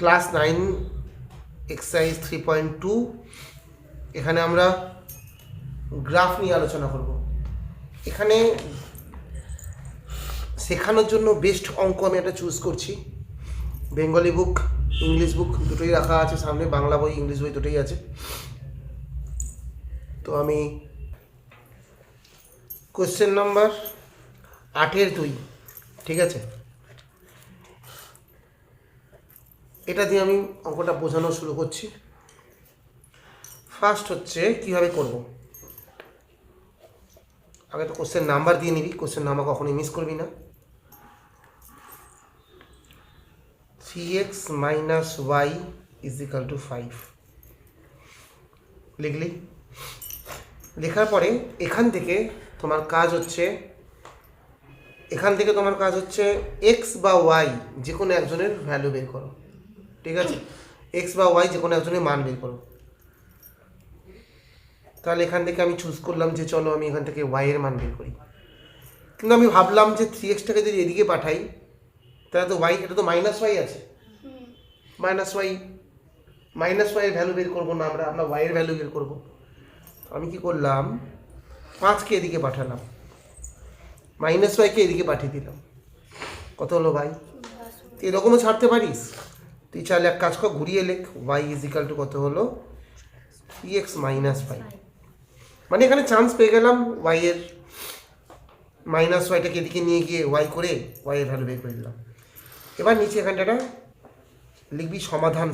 Class 9 exercise 3.2 এখানে আমরা graph নিয়ে আলোচনা করব। এখানে শেখানোর জন্য বেস্ট অঙ্ক আমি একটা চুজ করছি। বেঙ্গলি বুক, ইংলিশ বুক দুটোই রাখা আছে সামনে, বাংলা বই ইংলিশ বই দুটোই আছে। তো আমি কোশ্চেন নাম্বার 8-2, ঠিক আছে, এটা দিয়ে আমি অঙ্কটা বোঝানো শুরু করছি। ফার্স্ট হচ্ছে কীভাবে করব। আগে তো কোশ্চেন নাম্বার দিয়ে নিবি, কোশ্চেন নাম্বার কখনোই মিস করবি না। 3x - y = 5 লিখলি। লেখার পরে এখান থেকে তোমার কাজ হচ্ছে x বা y যে কোনো একজনের ভ্যালু বের করো, ঠিক আছে। x বা y যে কোনো একজনের মান বের করো। তাহলে এখান থেকে আমি চুজ করলাম যে চলো আমি এখান থেকে y এর মান বের করি। কিন্তু আমি ভাবলাম যে 3xটাকে যদি এদিকে পাঠাই তাহলে তো y, এটা তো -y আছে, -y এর ভ্যালু বের করবো না আমরা y এর ভ্যালু বের করবো। আমি কি করলাম, 5কে এদিকে পাঠালাম, -y কে এদিকে পাঠিয়ে দিলাম। কত হলো ভাই? তুই এরকমও ছাড়তে পারিস। তুই চাইলে এক কাজ কর, ঘুরিয়ে লেখ y = কত হলো 3x - 5। মানে এখানে চান্স পেয়ে গেলাম y এর -yটাকে এদিকে নিয়ে গিয়ে y করে y এর ভ্যালু বের করে দিলাম। এবার নিচে এখানটা লিখবি সমাধান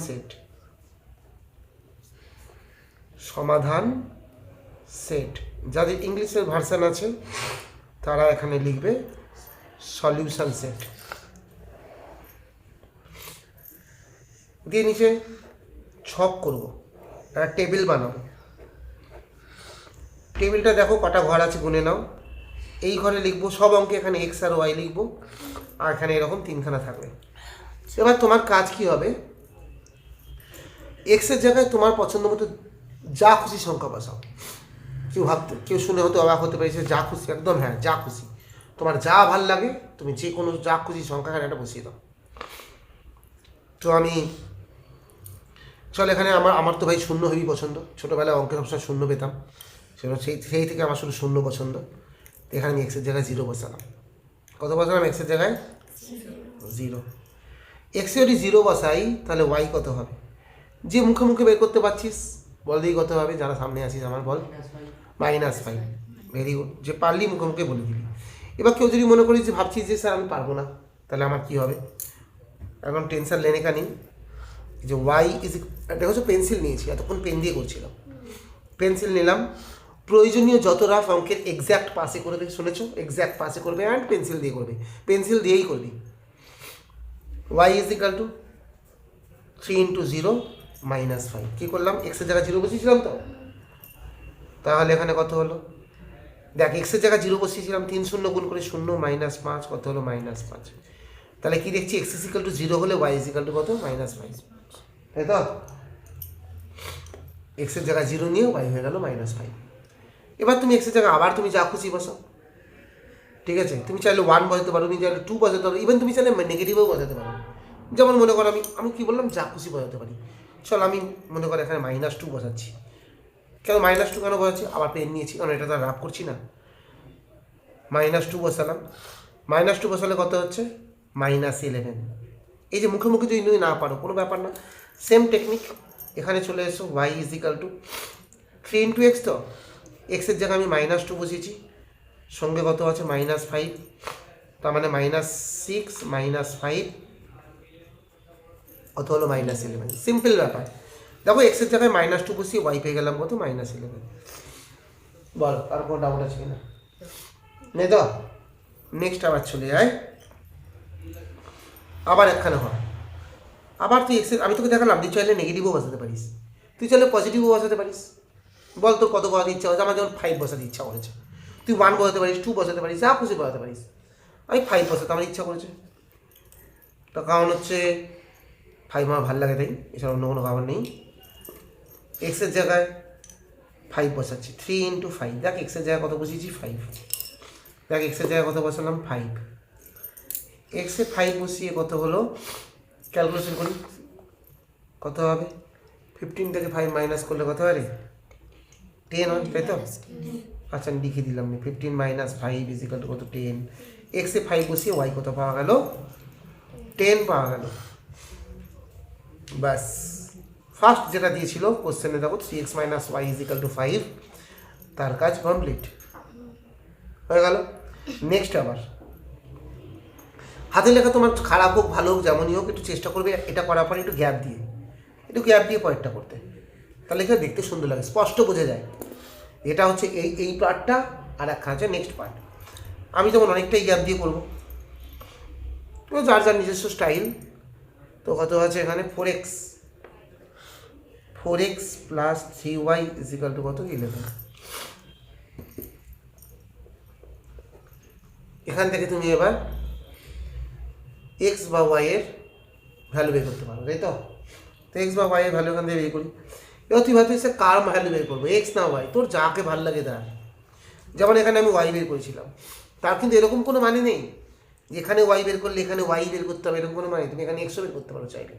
সেট। যাদের ইংলিশের ভার্সন আছে তারা এখানে লিখবে সলিউশন সেট। দিয়ে নিচে ছক করব, একটা টেবিল বানাবো। টেবিলটা দেখো কটা ঘর আছে গুনে নাও। এই ঘরে লিখবো সব অঙ্কে, এখানে x আর y লিখবো, আর এখানে এরকম 3খানা থাকবে। এবার তোমার কাজ কি হবে, x এর জায়গায় তোমার পছন্দ মতো যা খুশি সংখ্যা বসাও। কেউ শুনে হয়তো অবাক হতে পারে, যা খুশি, একদম হ্যাঁ যা খুশি, তোমার যা ভাল লাগে তুমি যে কোনো যা খুশি সংখ্যা এখানে একটা বসিয়ে দাও। তো আমি চল এখানে আমার তো ভাই শূন্য হেবি পছন্দ, ছোটোবেলায় অঙ্কের সবসময় শূন্য পেতাম, সেই থেকে আমার শুধু শূন্য পছন্দ। এখানে আমি এক্সের জায়গায় 0 বসালাম। কত বসালাম এক্সের জায়গায়? 0। এক্সে যদি 0 বসাই তাহলে ওয়াই কত হবে? যে মুখে মুখে বের করতে পারছিস বল দিই কত হবে, যারা সামনে আছিস আমার বল। -5। ভেরি গুড, যে পারলি মুখে মুখে বলে দিবি। এবার কেউ যদি মনে করিস যে ভাবছিস যে স্যার আমি পারবো না, তাহলে আমার কি হবে? এখন টেনশন লেনে কা নেই, যে ওয়াই দেখো পেন্সিল নিয়েছি, এতক্ষণ পেন দিয়ে করছিলাম। পেন্সিল নিলাম, প্রয়োজনীয় যত রাফ অঙ্কের এক্স্যাক্ট পাশে করে দেখে শুনেছো, এক্স্যাক্ট পাশে করবে অ্যান্ড পেন্সিল দিয়ে করবে, পেন্সিল দিয়েই করবি। y = 3 × 0 - 5। কী করলাম, এক্সের জায়গায় 0 বসিয়েছিলাম তো, তাহলে এখানে কত হলো দেখ, এক্সের জায়গায় 0 বসিয়েছিলাম, 3 শূন্য গুণ করে 0 - 5, কত হলো -5। তাহলে কি দেখছি, x = 0 হলে y = কত? -5, তাই তো। এক্সের জায়গায় 0 নিয়ে y হয়ে গেল -5। এবার তুমি এক্সের জায়গায় আবার তুমি যা খুশি বসাও, ঠিক আছে। তুমি চাইলে 1 বসাতে পারো, তুমি চাইলে 2 বসাতে পারো, ইভেন তুমি চাইলে নেগেটিভও বসাতে পারো। যেমন মনে করো আমি কি বললাম, যা খুশি বসাতে পারি। চল আমি মনে করো এখানে -2 বসাচ্ছি। কেন -2 কেন বসাচ্ছি? আবার পেন নিয়েছি, কারণ এটা তো রাফ করছি না। -2 বসালাম, -2 বসালে কত হচ্ছে? -11। এই যে মুখে মুখে যদি তুমি না পারো কোনো ব্যাপার না, সেম টেকনিক এখানে চলে এসো। y = 3 × x, তো এক্সের জায়গায় আমি -2 বসিয়েছি, সঙ্গে কত আছে? -5, তার মানে -6 - 5 কত হলো? -11। সিম্পল ব্যাপার। দেখো এক্সের জায়গায় -2 বসিয়ে y পেয়ে গেলাম কত? -11। বল আর কোনো ডাউট আছে কিনা? নেই তো। নেক্সট আবার চলে যায়, আবার একখানে হয়। আবার তুই এক্সের, আমি তোকে দেখালাম তুই চাইলে নেগেটিভও বসাতে পারিস, তুই চাইলে পজিটিভও বসাতে পারিস। বল তোর কত বসাতে ইচ্ছা হচ্ছে? আমার যেমন 5 বসাতে ইচ্ছা করেছে। তুই 1 বসাতে পারিস, 2 বসাতে পারিস, যা খুশি বসাতে পারিস। আমি 5 বসাতে আমার ইচ্ছা করেছে, তো কারণ হচ্ছে 5 আমার ভালো লাগে, তাই, এছাড়া অন্য কোনো কারণ নেই। এক্সের জায়গায় 5 বসাচ্ছি, 3 × 5। দেখ এক্সের জায়গায় কত বসিয়েছি? 5। দেখ এক্সের জায়গায় কত বসালাম? 5। এক্সে 5 বসিয়ে কত হলো? ক্যালকুলেশন করি, কত হবে 15 থেকে 5 মাইনাস করলে কত হয় রে 10 হয় তাই তো আচ্ছা আমি লিখে দিলাম 15 মাইনাস 5 ইজিক্যাল টু কত 10 এক্স এ 5 বসিয়ে ওয়াই কত পাওয়া গেল 10 পাওয়া গেল বাস ফার্স্ট যেটা দিয়েছিল কোশ্চেনে দেখো 3x minus Y is equal two 5 তার কাজ কমপ্লিট হয়ে গেল নেক্সট আবার হাতের লেখা তোমার খারাপ হোক ভালো হোক যেমনই হোক একটু চেষ্টা করবে এটা করার পরে একটু গ্যাপ দিয়ে পরেরটা করতে তাহলে এটা দেখতে সুন্দর লাগে স্পষ্ট বোঝা যায় এটা হচ্ছে এই পার্টটা আর একটা হচ্ছে নেক্সট পার্ট আমি যেমন অনেকটাই গ্যাপ দিয়ে করবো তো যার যার নিজস্ব স্টাইল তো কত আছে এখানে 4x plus 3y is equal two কত 11 এখান থেকে তুমি এবার এক্স বা ওয়াই এর ভ্যালু বের করতে পারো তাই তো এক্স বা ওয়াই এর ভ্যালু এখান থেকে বের করি এবার তুই ভাবছিস কার ভ্যালু বের করবো এক্স না ওয়াই তোর যাকে ভালো লাগে তার যেমন এখানে আমি ওয়াই বের করেছিলাম তার কিন্তু এরকম কোনো মানে নেই যেখানে ওয়াই বের করলে এখানে ওয়াই বের করতে হবে এরকম কোনো মানে তুমি এখানে এক্সও বের করতে পারো চাইলে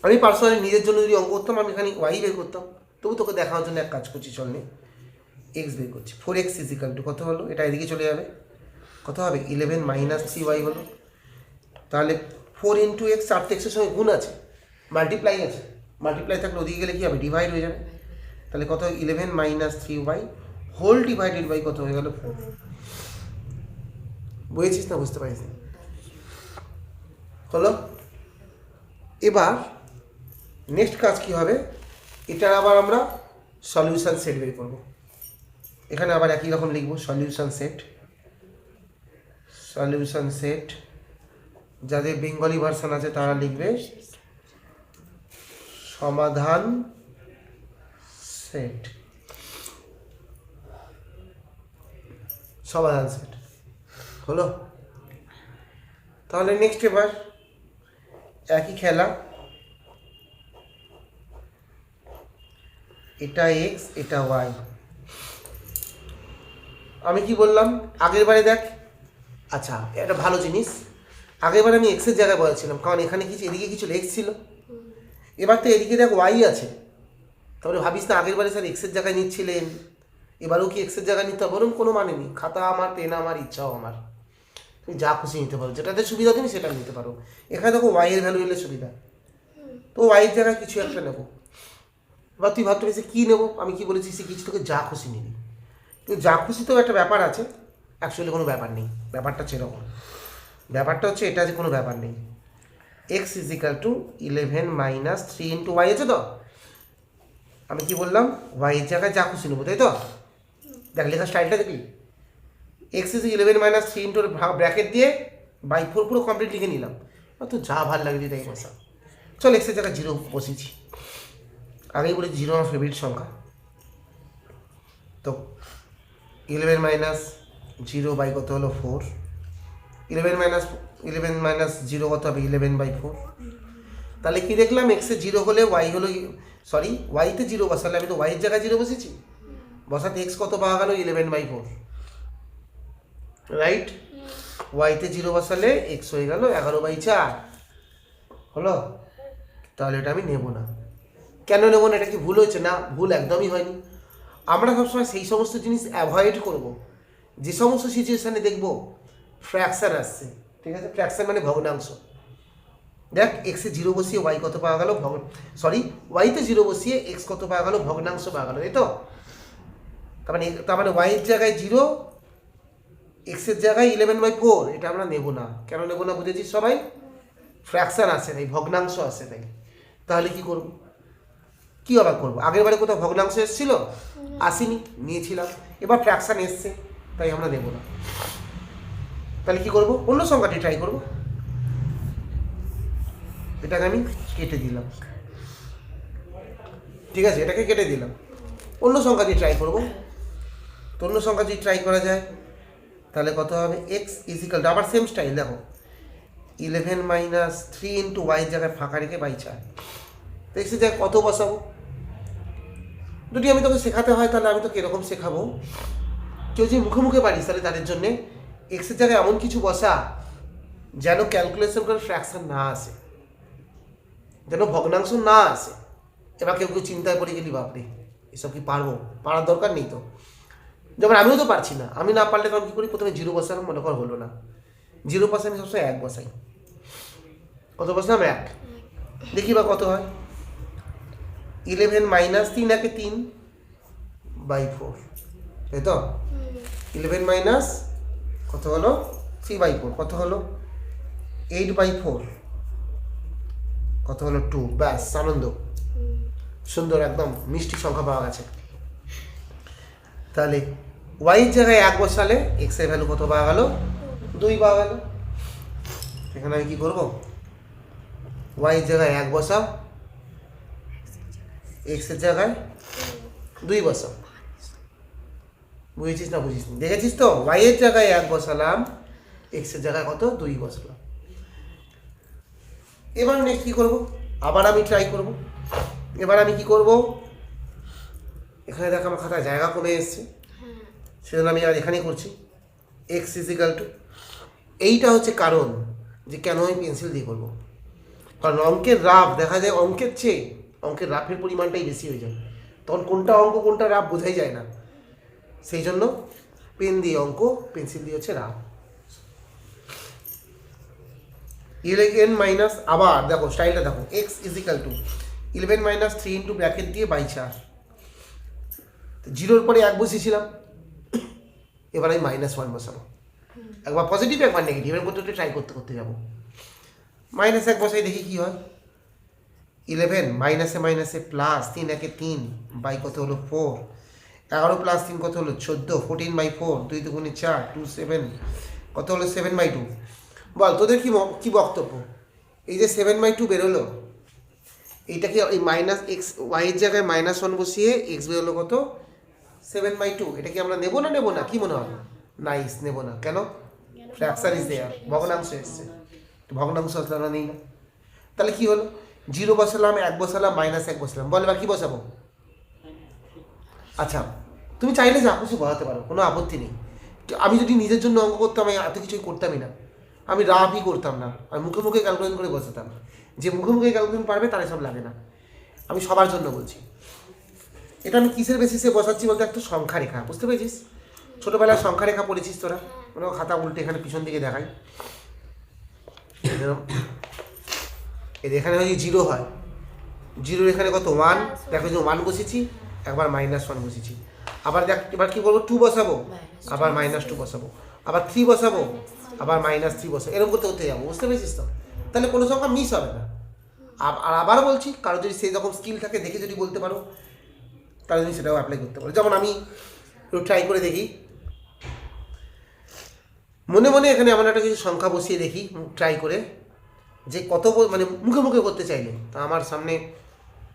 আমি পার্সোনালি নিজের জন্য যদি অঙ্ক করতাম আমি এখানে ওয়াই বের করতাম তবু তোকে দেখানোর জন্য এক কাজ করছি চল নে এক্স বের করছি 4x ইজিক্যাল টু কত হলো এটা এদিকে চলে যাবে কত হবে 11 মাইনাস 3y হলো তাহলে 4 ইন্টু এক্স 4 এক্সের সঙ্গে গুণ আছে মাল্টিপ্লাই আছে মাল্টিপ্লাই থাকলে ওদিকে গেলে কী হবে ডিভাইড হয়ে যাবে তাহলে কত 11 minus 3y whole divided by কত হয়ে গেল 4 বুঝেছিস না বুঝতে পারিস হলো এবার নেক্সট কাজ কী হবে এটার আবার আমরা সলিউশন সেট বের করবো এখানে আবার একই রকম লিখবো সলিউশন সেট যাদের বেঙ্গলি ভার্সন আছে তারা লিখবে সমাধান সেট হলো তাহলে নেক্সট এবার একই খেলা এটা এক্স এটা ওয়াই আমি কি বললাম আগের বারে দেখ আচ্ছা এটা ভালো জিনিস আগের বার আমি এক্সের জায়গায় বলেছিলাম কারণ এখানে কিছু এদিকে কিছু এক্স ছিল এবার তো এদিকে দেখ ওয়াই আছে তাহলে ভাবিস না আগের বারে স্যার এক্সের জায়গায় নিচ্ছিলেন এবারেও কি এক্সের জায়গায় নিতে হবে বলুন কোনো মানে নেই খাতা আমার পেন আমার ইচ্ছাও আমার তুমি যা খুশি নিতে পারো যেটাতে সুবিধা তুমি সেটা নিতে পারো এখানে দেখো ওয়াইয়ের ভ্যালু এলে সুবিধা তো ওয়াইয়ের জায়গায় কিছু একটা নেবো এবার তুই ভাবতে পেরেছিস কী নেবো আমি কি বলেছি সে কিছু তোকে যা খুশি নিবি কিন্তু যা খুশি তো একটা ব্যাপার আছে অ্যাকচুয়ালি কোনো ব্যাপার নেই ব্যাপারটা সেরকম ব্যাপারটা হচ্ছে এটা যে কোনো ব্যাপার নেই X is equal to 11 minus 3 into Y আছে তো আমি কি বললাম ওয়াইয়ের জায়গায় যা খুশি নেবো তাই তো দেখ লেখার স্টাইলটা দেখলি এক্স ইজ 11 মাইনাস 3 ইন্টুর ব্র্যাকেট দিয়ে বাই 4 পুরো কমপ্লিট লিখে নিলাম তো যা ভাল লাগবে তাই বসা চল এক্সের জায়গায় 0 বসেছি আগেই বলেছি 0 আমার ফেভারিট সংখ্যা তো 11 মাইনাস 0 বাই কত হলো 4 11 মাইনাস 0 কত হবে 11 বাই 4 তাহলে কি দেখলাম এক্সে 0 হলে ওয়াই হলো সরি ওয়াইতে 0 বসালে আমি তো ওয়াইয়ের জায়গায় 0 বসেছি বসাতে এক্স কত পাওয়া গেল 11 বাই 4 রাইট ওয়াইতে 0 বসালে এক্স হয়ে গেল 11 বাই 4 হলো তাহলে এটা আমি নেব না কেন নেব না এটা কি ভুল হয়েছে না ভুল একদমই হয়নি আমরা সবসময় সেই সমস্ত জিনিস অ্যাভয়েড করব যে সমস্ত সিচুয়েশানে দেখব ফ্র্যাকশান আসছে ঠিক আছে ফ্র্যাকশান মানে ভগ্নাংশ দেখ এক্সে 0 বসিয়ে ওয়াই কত পাওয়া গেল ওয়াইতে 0 বসিয়ে এক্স কত পাওয়া গেল ভগ্নাংশ পাওয়া গেল এই তো তার মানে ওয়াইয়ের জায়গায় 0 এক্সের জায়গায় 11/4 এটা আমরা নেব না কেন নেব না বুঝেছিস সবাই ফ্র্যাকশান আসে তাই ভগ্নাংশ আসে তাই তাহলে কি করব কী আবার করবো আগের বারে কোথাও ভগ্নাংশ এসেছিল আসেনি নিয়েছিলাম এবার ফ্র্যাকশান এসছে তাই আমরা নেব না তাহলে কি করব অন্য সংখ্যাটি ট্রাই করব এটাকে আমি কেটে দিলাম ঠিক আছে এটাকে কেটে দিলাম অন্য সংখ্যা দিয়ে ট্রাই করব তো অন্য সংখ্যা যদি ট্রাই করা যায় তাহলে কত হবে এক্স ইজিক্যাল টু আবার সেম স্টাইল দেখো 11 মাইনাস 3 ইন্টু ওয়াইয়ের জায়গায় ফাঁকা রেখে বাই 4 তো এক্সের জায়গায় কত বসাবো যদি আমি তোকে শেখাতে হয় তাহলে আমি তোকে এরকম শেখাবো কেউ যদি মুখে মুখে পারিস তাহলে তাদের জন্যে এক্সের জায়গায় এমন কিছু বসা যেন ক্যালকুলেশন করে ফ্র্যাকশন না আসে যেন ভগ্নাংশ না আসে। এবার কেউ কেউ চিন্তায় পড়ে গেলি, বাপরে এসব কি পারবো, পারার দরকার নেই তো। যেমন আমিও তো পারছি না, আমি না পারলে তখন কী করি, প্রথমে 0 বসালাম, মনে কর হলো না, 0 পাশে আমি সবসময় 1 বসাই। কত বসলাম? 1। দেখি বা কত হয়। 11 মাইনাস 3 একে 3/4, তাই তো? 11 মাইনাস কত হলো? 3/4, কত হলো? 8/4, কত হলো? 2। ব্যাস, আনন্দ, সুন্দর, একদম মিষ্টি সংখ্যা পাওয়া গেছে। তাহলে ওয়াইয়ের জায়গায় 1 বসালে এক্স এর ভ্যালু কত পাওয়া গেল? 2 পাওয়া গেল। এখানে আমি কী করবো? ওয়াইয়ের জায়গায় 1 বসাও, এক্স এর জায়গায় 2 বসাও। বুঝেছিস না বুঝিস নি? দেখেছিস তো, ওয়াইয়ের জায়গায় 1 বসালাম, এক্স এর জায়গায় কত? 2 বসালাম। এবার নেক্সট কী করবো? আবার আমি ট্রাই করব। এবার আমি কি করব, এখানে দেখ আমার খাতায় জায়গা কমে এসছে, সেজন্য আমি আর এখানেই করছি। এক্স ইজিক্যাল টু, এইটা হচ্ছে কারণ যে কেন আমি পেন্সিল দিয়ে করবো, কারণ অঙ্কের রাফ দেখা যায় অঙ্কের চেয়ে অঙ্কের রাফের পরিমাণটাই বেশি হয়ে যায়, তখন কোনটা অঙ্ক কোনটা রাফ বোঝাই যায় না। সেই জন্য পেন দিয়ে অঙ্ক, পেন্সিল দিয়ে হচ্ছে রাফ। 11 মাইনাস, আবার দেখো স্টাইলটা দেখো, X is equal to 11 minus 3 into bracket দিয়ে 4/, 0-র পরে 1 বসিয়েছিলাম, এবার আমি -1 বসাবো। একবার পজিটিভ একবার নেগেটিভ, এর মধ্যে ট্রাই করতে করতে যাবো। -1 বসাই দেখি কি হয়। 11 মাইনাসে মাইনাসে প্লাস, 3 একে 3 বাই কত হলো 4, 11 প্লাস 3 কত হলো 14, 14/4, 2 দুগুণে 4, 2 7, কত হলো 7/2। বল তোদের কি বক্তব্য? এই যে 7/2 বেরোলো, এইটাকে এই মাইনাস এক্স ওয়াইয়ের জায়গায় -1 বসিয়ে এক্স বেরোলো কত? 7/2। এটা কি আমরা নেবো না নেবো না, কি মনে হয়? নাইস, নেবো না। কেন? ফ্র্যাকশন ইজ দেয়ার, ভগ্নাংশ এসছে, ভগ্নাংশ আসলে আমরা নেই না। তাহলে কি হলো? 0 বসালাম, 1 বসালাম, -1 বসালাম। বল এবার কি বসাবো? আচ্ছা, তুমি চাইলে যা খুশি বসাতে পারো, কোনো আপত্তি নেই। আমি যদি নিজের জন্য অঙ্ক করতাম, আমি এত কিছুই করতামই না, আমি রাফই করতাম না, আমি মুখে মুখে ক্যালকুলেশন করে বসাতাম। যে মুখে মুখে ক্যালকুলেশন পারবে তার সব লাগে না। আমি সবার জন্য বলছি। এটা আমি কিসের বেসিসে বসাচ্ছি বলতে, একটা সংখ্যা রেখা, বুঝতে পেরেছিস? ছোটোবেলায় সংখ্যা রেখা পড়েছিস তোরা, মানে খাতা উল্টে এখানে পিছন দিকে দেখাই, এখানে যদি 0 হয়, 0 এখানে কত? 1, দেখো যে 1 বসেছি, একবার -1 বসেছি, আবার দেখ এবার কী করবো? 2 বসাবো, আবার -2 বসাবো, আবার 3 বসাবো, আবার -3 বসাবো, এরকম করতে করতে যাবো, বুঝতে পেরেছিস তো? তাহলে কোনো সংখ্যা মিস হবে না। আর আবার বলছি, কারো যদি সেই রকম স্কিল থাকে, দেখে যদি বলতে পারো, তাহলে তুমি সেটাও অ্যাপ্লাই করতে পারো। যেমন আমি ট্রাই করে দেখি, মনে মনে এখানে এমন একটা কিছু সংখ্যা বসিয়ে দেখি, ট্রাই করে, যে কত মানে মুখে মুখে করতে চাইলে। তা আমার সামনে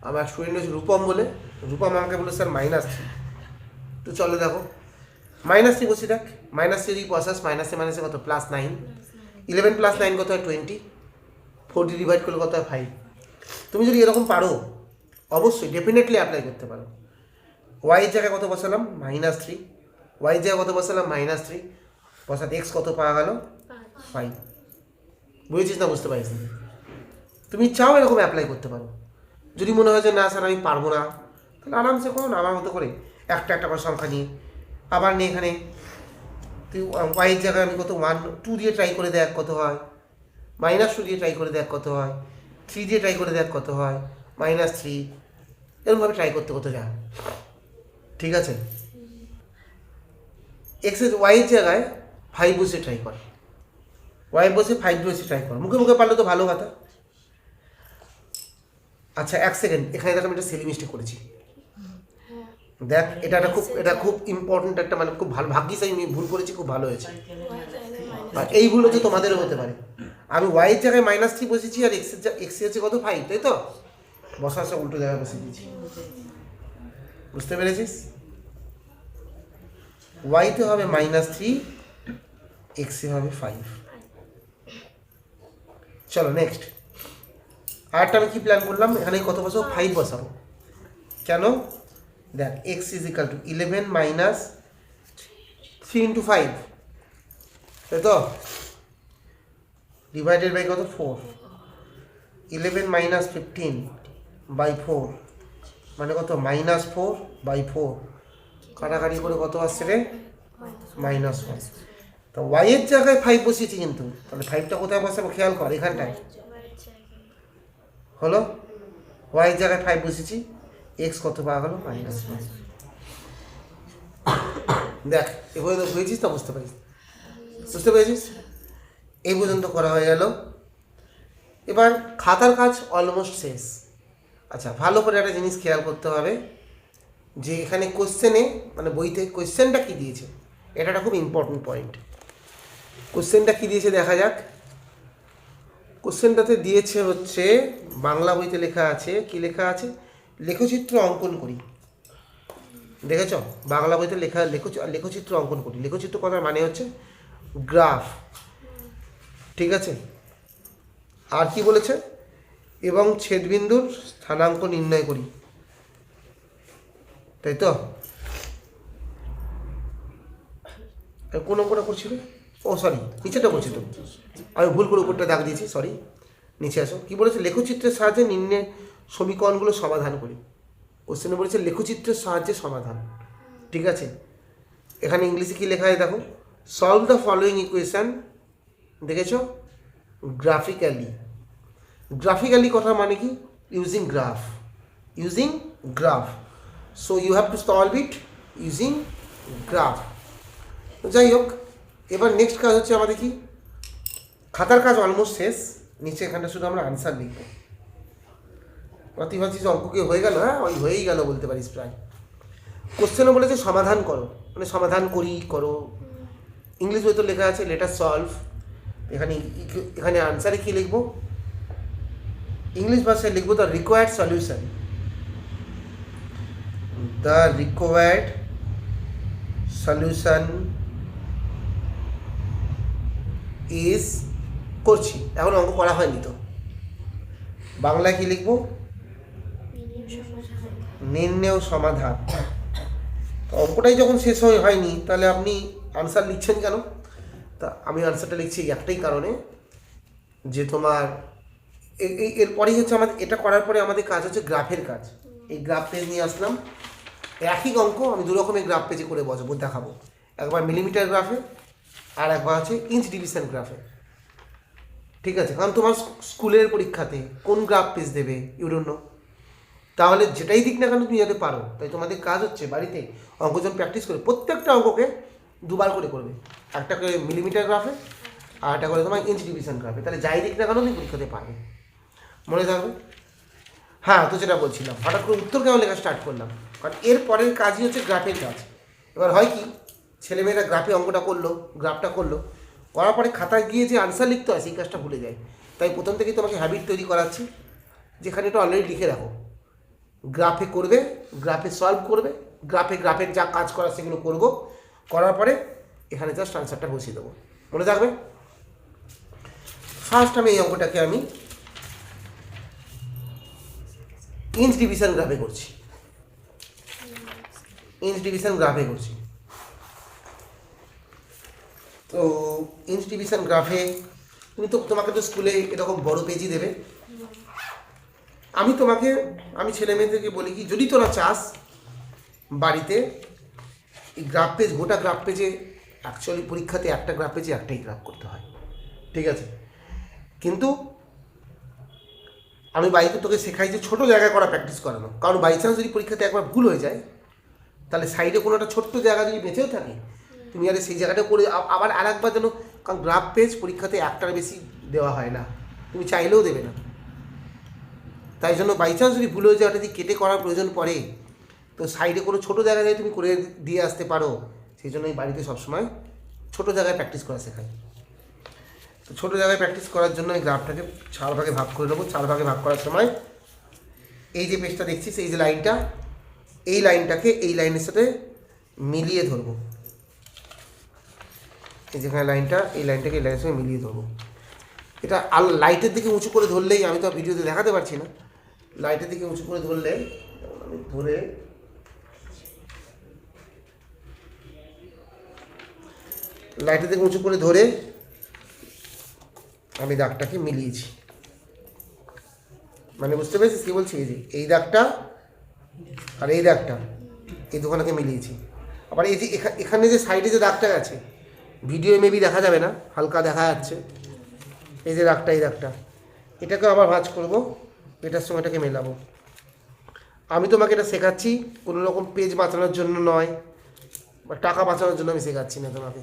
আমার স্টুডেন্ট হচ্ছে রূপম বলে, রূপম আমাকে বলে স্যার -3। তো চলো দেখো, -3 বসে দেখ, -3 যদি বসাস, মাইনাসে মাইনাসে কত? +9, 11 + 9 কত হয়? 20, 4 দিয়ে ডিভাইড করলে কত হয়? 5। তুমি যদি এরকম পারো, অবশ্যই ডেফিনেটলি অ্যাপ্লাই করতে পারো। ওয়াইয়ের জায়গায় কত বসালাম? -3, ওয়াইয়ের জায়গায় কত বসালাম? -3, বসাতে এক্স কত পাওয়া গেল? 5। বুঝেছিস না বুঝতে পারিস না? তুমি চাও এরকম অ্যাপ্লাই করতে পারো। যদি মনে হয় যে না স্যার আমি পারবো না, তাহলে আরামসে করো না, আমার মতো করে একটা একটা করে সংখ্যা নিয়ে। আবার নিয়ে এখানে তুই ওয়াইয়ের জায়গায় আমি কত? 1, 2 দিয়ে ট্রাই করে দেখ কত হয়, -2 দিয়ে ট্রাই করে দেখ কত হয়, 3 দিয়ে ট্রাই করে দেখ কত হয়, -3, এরকমভাবে ট্রাই করতে করতে যা। ঠিক আছে? এক্সের ওয়াইয়ের জায়গায় 5 বসে ট্রাই কর, ওয়াই বসে 5 বসে ট্রাই কর, মুখে মুখে পারলে তো ভালো কথা। আচ্ছা 1 সেকেন্ড, এখানে দেখ আমি একটা সেলি মিস্টেক করেছি। দেখ এটা খুব ইম্পর্টেন্ট একটা, মানে খুব ভালো, ভাগ্যিস আমি ভুল করেছি, খুব ভালো হয়েছে। আর এই ভুল হচ্ছে তোমাদেরও হতে পারে। আমি ওয়াইয়ের জায়গায় -3 বসেছি, আর এক্স হচ্ছে কত? 5, তাই তো? বসার সব উল্টো জায়গায় বসে দিয়েছি, বুঝতে পেরেছিস? ওয়াইতে হবে -3, এক্সে হবে 5। চলো নেক্সট, আরেকটা আমি কি প্ল্যান করলাম, এখানে কত বসাবো? 5 বসাবো। কেন? দেখ X is equal to 11 minus 3 into 5, তাই তো? ডিভাইডেড বাই কত? 4। 11 - 15/4 মানে কত -4/4 কাটাকাটি করে কত আসছে রে -1। তো y এর জায়গায় 5 বসিয়েছি কিন্তু, তাহলে 5টা কোথায় বসাবো খেয়াল কর এখানটায় হলো, y এর জায়গায় 5 বসিয়েছি, x কত পাওয়া গেল -1। দেখ এভাবে তো বুঝেছিস, তো বুঝতে পেরেছিস? এই পর্যন্ত করা হয়ে গেল। এবার খাতার কাজ অলমোস্ট শেষ। আচ্ছা ভালো করে একটা জিনিস খেয়াল করতে হবে যে এখানে কোশ্চেনে মানে বইতে কোশ্চেনটা কী দিয়েছে, এটা একটা খুব ইম্পর্টেন্ট পয়েন্ট। কোশ্চেনটা কী দিয়েছে দেখা যাক। কোশ্চেনটাতে দিয়েছে হচ্ছে বাংলা বইতে লেখা আছে, কি লেখা আছে, লেখচিত্র অঙ্কন করি। দেখেছ বাংলা বইতে লেখা লেখচিত্র অঙ্কন করি। লেখচিত্র কথার মানে হচ্ছে গ্রাফ, ঠিক আছে। আর কি বলেছে, এবং ছেদবিন্দুর স্থানাঙ্ক নির্ণয় করি, তাই তো। কোন অঙ্কটা করছিল, ও সরি নিচেটা করছি তো, আমি ভুল করে উপরটা দাগ দিয়েছি, সরি। নিচে আসো, কি বলেছে, লেখচিত্রের সাহায্যে নিম্নের সমীকরণগুলো সমাধান করি। কোশ্চেনে বলেছে লেখচিত্রের সাহায্যে সমাধান, ঠিক আছে। এখানে ইংলিশে কি লেখা আছে দেখো, সলভ দ্য ফলোয়িং ইকুয়েশন, দেখেছ, গ্রাফিক্যালি কথার মানে কি, using graph, so you have to solve it using graph. যাই হোক, এবার নেক্সট কাজ হচ্ছে আমাদের কি, খাতার কাজ অলমোস্ট শেষ, নিচে এখানটা শুধু আমরা আনসার লিখব। তুই ভাবছিস অঙ্ক কি হয়ে গেল, হ্যাঁ ওই হয়েই গেল বলতে পারিস প্রায়। কোশ্চেনও বলেছে সমাধান করো, মানে সমাধান করো। ইংলিশ বইতে লেখা আছে লেটার সলভ। এখানে আনসারে কি লিখবো, ইংলিশ ভাষায় লিখবো দ্য রিকোয়ার্ড সলিউশন, ইজ, করছি, এখন অঙ্ক করা হয়নি তো, বাংলায় কি লিখবো, নির্ণেয় সমাধান। অঙ্কটাই যখন শেষ হয়নি তাহলে আপনি আনসার লিখছেন কেন? তা আমি আনসারটা লিখছি একটাই কারণে, যে তোমার এরপরেই হচ্ছে আমাদের, এটা করার পরে আমাদের কাজ হচ্ছে গ্রাফের কাজ। এই গ্রাফ পেজ নিয়ে আসলাম, একই অঙ্ক আমি দু রকমের গ্রাফ পেজে করে দেখাবো, একবার মিলিমিটার গ্রাফে আর একবার হচ্ছে ইঞ্চ ডিভিশন গ্রাফে, ঠিক আছে। কারণ তোমার স্কুলের পরীক্ষাতে কোন গ্রাফ পেজ দেবে ইউ ডোন্ট নো, তাহলে যেটাই দিক না কেন তুমি যাতে পারো। তাই তোমাদের কাজ হচ্ছে বাড়িতে অঙ্ক যখন প্র্যাকটিস করে প্রত্যেকটা অঙ্ককে দুবার করে করবে, একটা করে মিলিমিটার গ্রাফে আর একটা করে তোমার ইঞ্চ ডিভিশন গ্রাফে, তাহলে যাই দিক না কেন তুমি পরীক্ষাতে পারবে, মনে থাকবে। হ্যাঁ তো যেটা বলছিলাম, হঠাৎ করে উত্তর কেমন লেখা স্টার্ট করলাম, কারণ এর পরের কাজই হচ্ছে গ্রাফের কাজ। এবার হয় কি, ছেলেমেয়েরা গ্রাফে অঙ্কটা করলো, গ্রাফটা করলো, করার পরে খাতায় গিয়ে যে আনসার লিখতে হয় সেই কাজটা ভুলে যায়। তাই প্রথম থেকেই তোমাকে হ্যাবিট তৈরি করাচ্ছি, যেখানে এটা অলরেডি লিখে রাখো, গ্রাফে করবে, গ্রাফে সলভ করবে, গ্রাফের যা কাজ করা সেগুলো করবো, করার পরে এখানে জাস্ট আনসারটা বসিয়ে দেবো, মনে থাকবে। ফার্স্ট আমি এই অঙ্কটাকে আমি ইঞ্চ ডিভিশন গ্রাফে করছি, তো ইঞ্চ ডিভিশন গ্রাফে তোমাকে তো স্কুলে এরকম বড় পেজই দেবে। আমি ছেলে মেয়েদেরকে বলি কি, যদি তোরা চাস বাড়িতে এই গ্রাফ পেজ, গোটা গ্রাফ পেজে, অ্যাকচুয়ালি পরীক্ষাতে একটা গ্রাফ পেজে একটাই গ্রাফ করতে হয়, ঠিক আছে। কিন্তু আমি বাড়িতে তোকে শেখাই যে ছোটো জায়গায় করা প্র্যাকটিস করানো, কারণ বাই চান্স যদি পরীক্ষাতে একবার ভুল হয়ে যায়, তাহলে সাইডে কোনো একটা ছোট্ট জায়গা যদি বেঁচেও থাকে, তুমি আরে সেই জায়গাটা করে আবার আর একবার যেন, কারণ গ্রাফ পেজ পরীক্ষাতে একটার বেশি দেওয়া হয় না, তুমি চাইলেও দেবে না। তাই জন্য বাই চান্স যদি ভুল হয়ে যায়, ওটা যদি কেটে করার প্রয়োজন পড়ে, তো সাইডে কোনো ছোটো জায়গায় তুমি করে দিয়ে আসতে পারো। সেই জন্য এই বাড়িতে সবসময় ছোটো জায়গায় প্র্যাকটিস করা শেখাই। তো ছোটো জায়গায় প্র্যাকটিস করার জন্য এই গ্রাফটাকে 4 ভাগে ভাগ করে নেবো। 4 ভাগে ভাগ করার সময় এই যে পেজটা দেখছিস, এই যে লাইনটা, এই লাইনটাকে এই লাইনের সাথে মিলিয়ে ধরবো, এই যেখানে লাইনটা, এই লাইনটাকে এই লাইনের সঙ্গে মিলিয়ে ধরবো। এটা লাইটের দিকে উঁচু করে ধরলেই, আমি তো ভিডিওতে দেখাতে পারছি না, লাইটের দিকে উঁচু করে ধরলে আমি ধরে লাইটের দিকে উঁচু করে ধরে আমি দাগটাকে মিলিয়েছি, মানে বুঝতে পেরেছিস কী বলছি? এই যে এই দাগটা আর এই দাগটা, এই দুখানাকে মিলিয়েছি। আবার এই যে এখানে যে সাইডে যে দাগটা আছে, ভিডিও মেবি দেখা যাবে না, হালকা দেখা যাচ্ছে, এই যে দাগটা, এই দাগটা, এটাকে আবার ভাঁজ করব, এটার সঙ্গে এটাকে মেলাবো। আমি তোমাকে এটা শেখাচ্ছি কোনো রকম পেজ বাঁচানোর জন্য নয়, বা টাকা বাঁচানোর জন্য আমি শেখাচ্ছি না তোমাকে।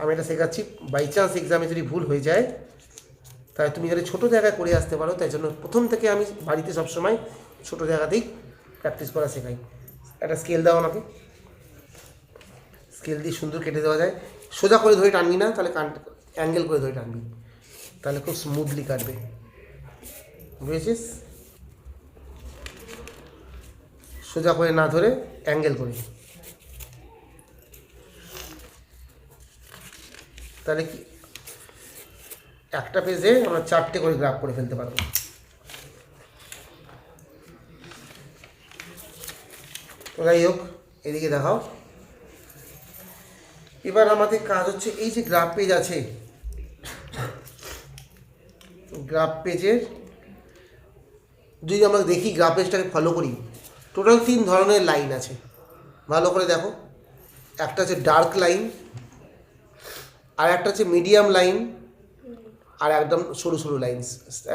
আমি এটা শেখাচ্ছি বাই চান্স এক্সামে যদি ভুল হয়ে যায়, তাই তুমি যদি ছোটো জায়গায় করে আসতে পারো, তাই জন্য প্রথম থেকে আমি বাড়িতে সবসময় ছোটো জায়গাতেই প্র্যাকটিস করা শেখাই। একটা স্কেল দাও আমাকে, স্কেল দিয়ে সুন্দর কেটে দেওয়া যায়। সোজা করে ধরে টানবি না, তাহলে অ্যাঙ্গেল করে ধরে টানবি, তাহলে খুব স্মুথলি কাটবে, বুঝেছিস? সোজা করে না ধরে অ্যাঙ্গেল করে, তাহলে কি একটা পেজে আমরা 4টে করে গ্রাফ করে ফেলতে পারবো। তো যাই হোক, এদিকে দেখাও। এবার আমাদের কাজ হচ্ছে এই যে গ্রাফ পেজ আছে, গ্রাফ পেজের যদি আমরা দেখি, গ্রাফ পেজটাকে ফলো করি, টোটাল 3 ধরনের লাইন আছে, ভালো করে দেখো। একটা হচ্ছে ডার্ক লাইন, আর একটা হচ্ছে মিডিয়াম লাইন, আর একদম সরু সরু লাইন,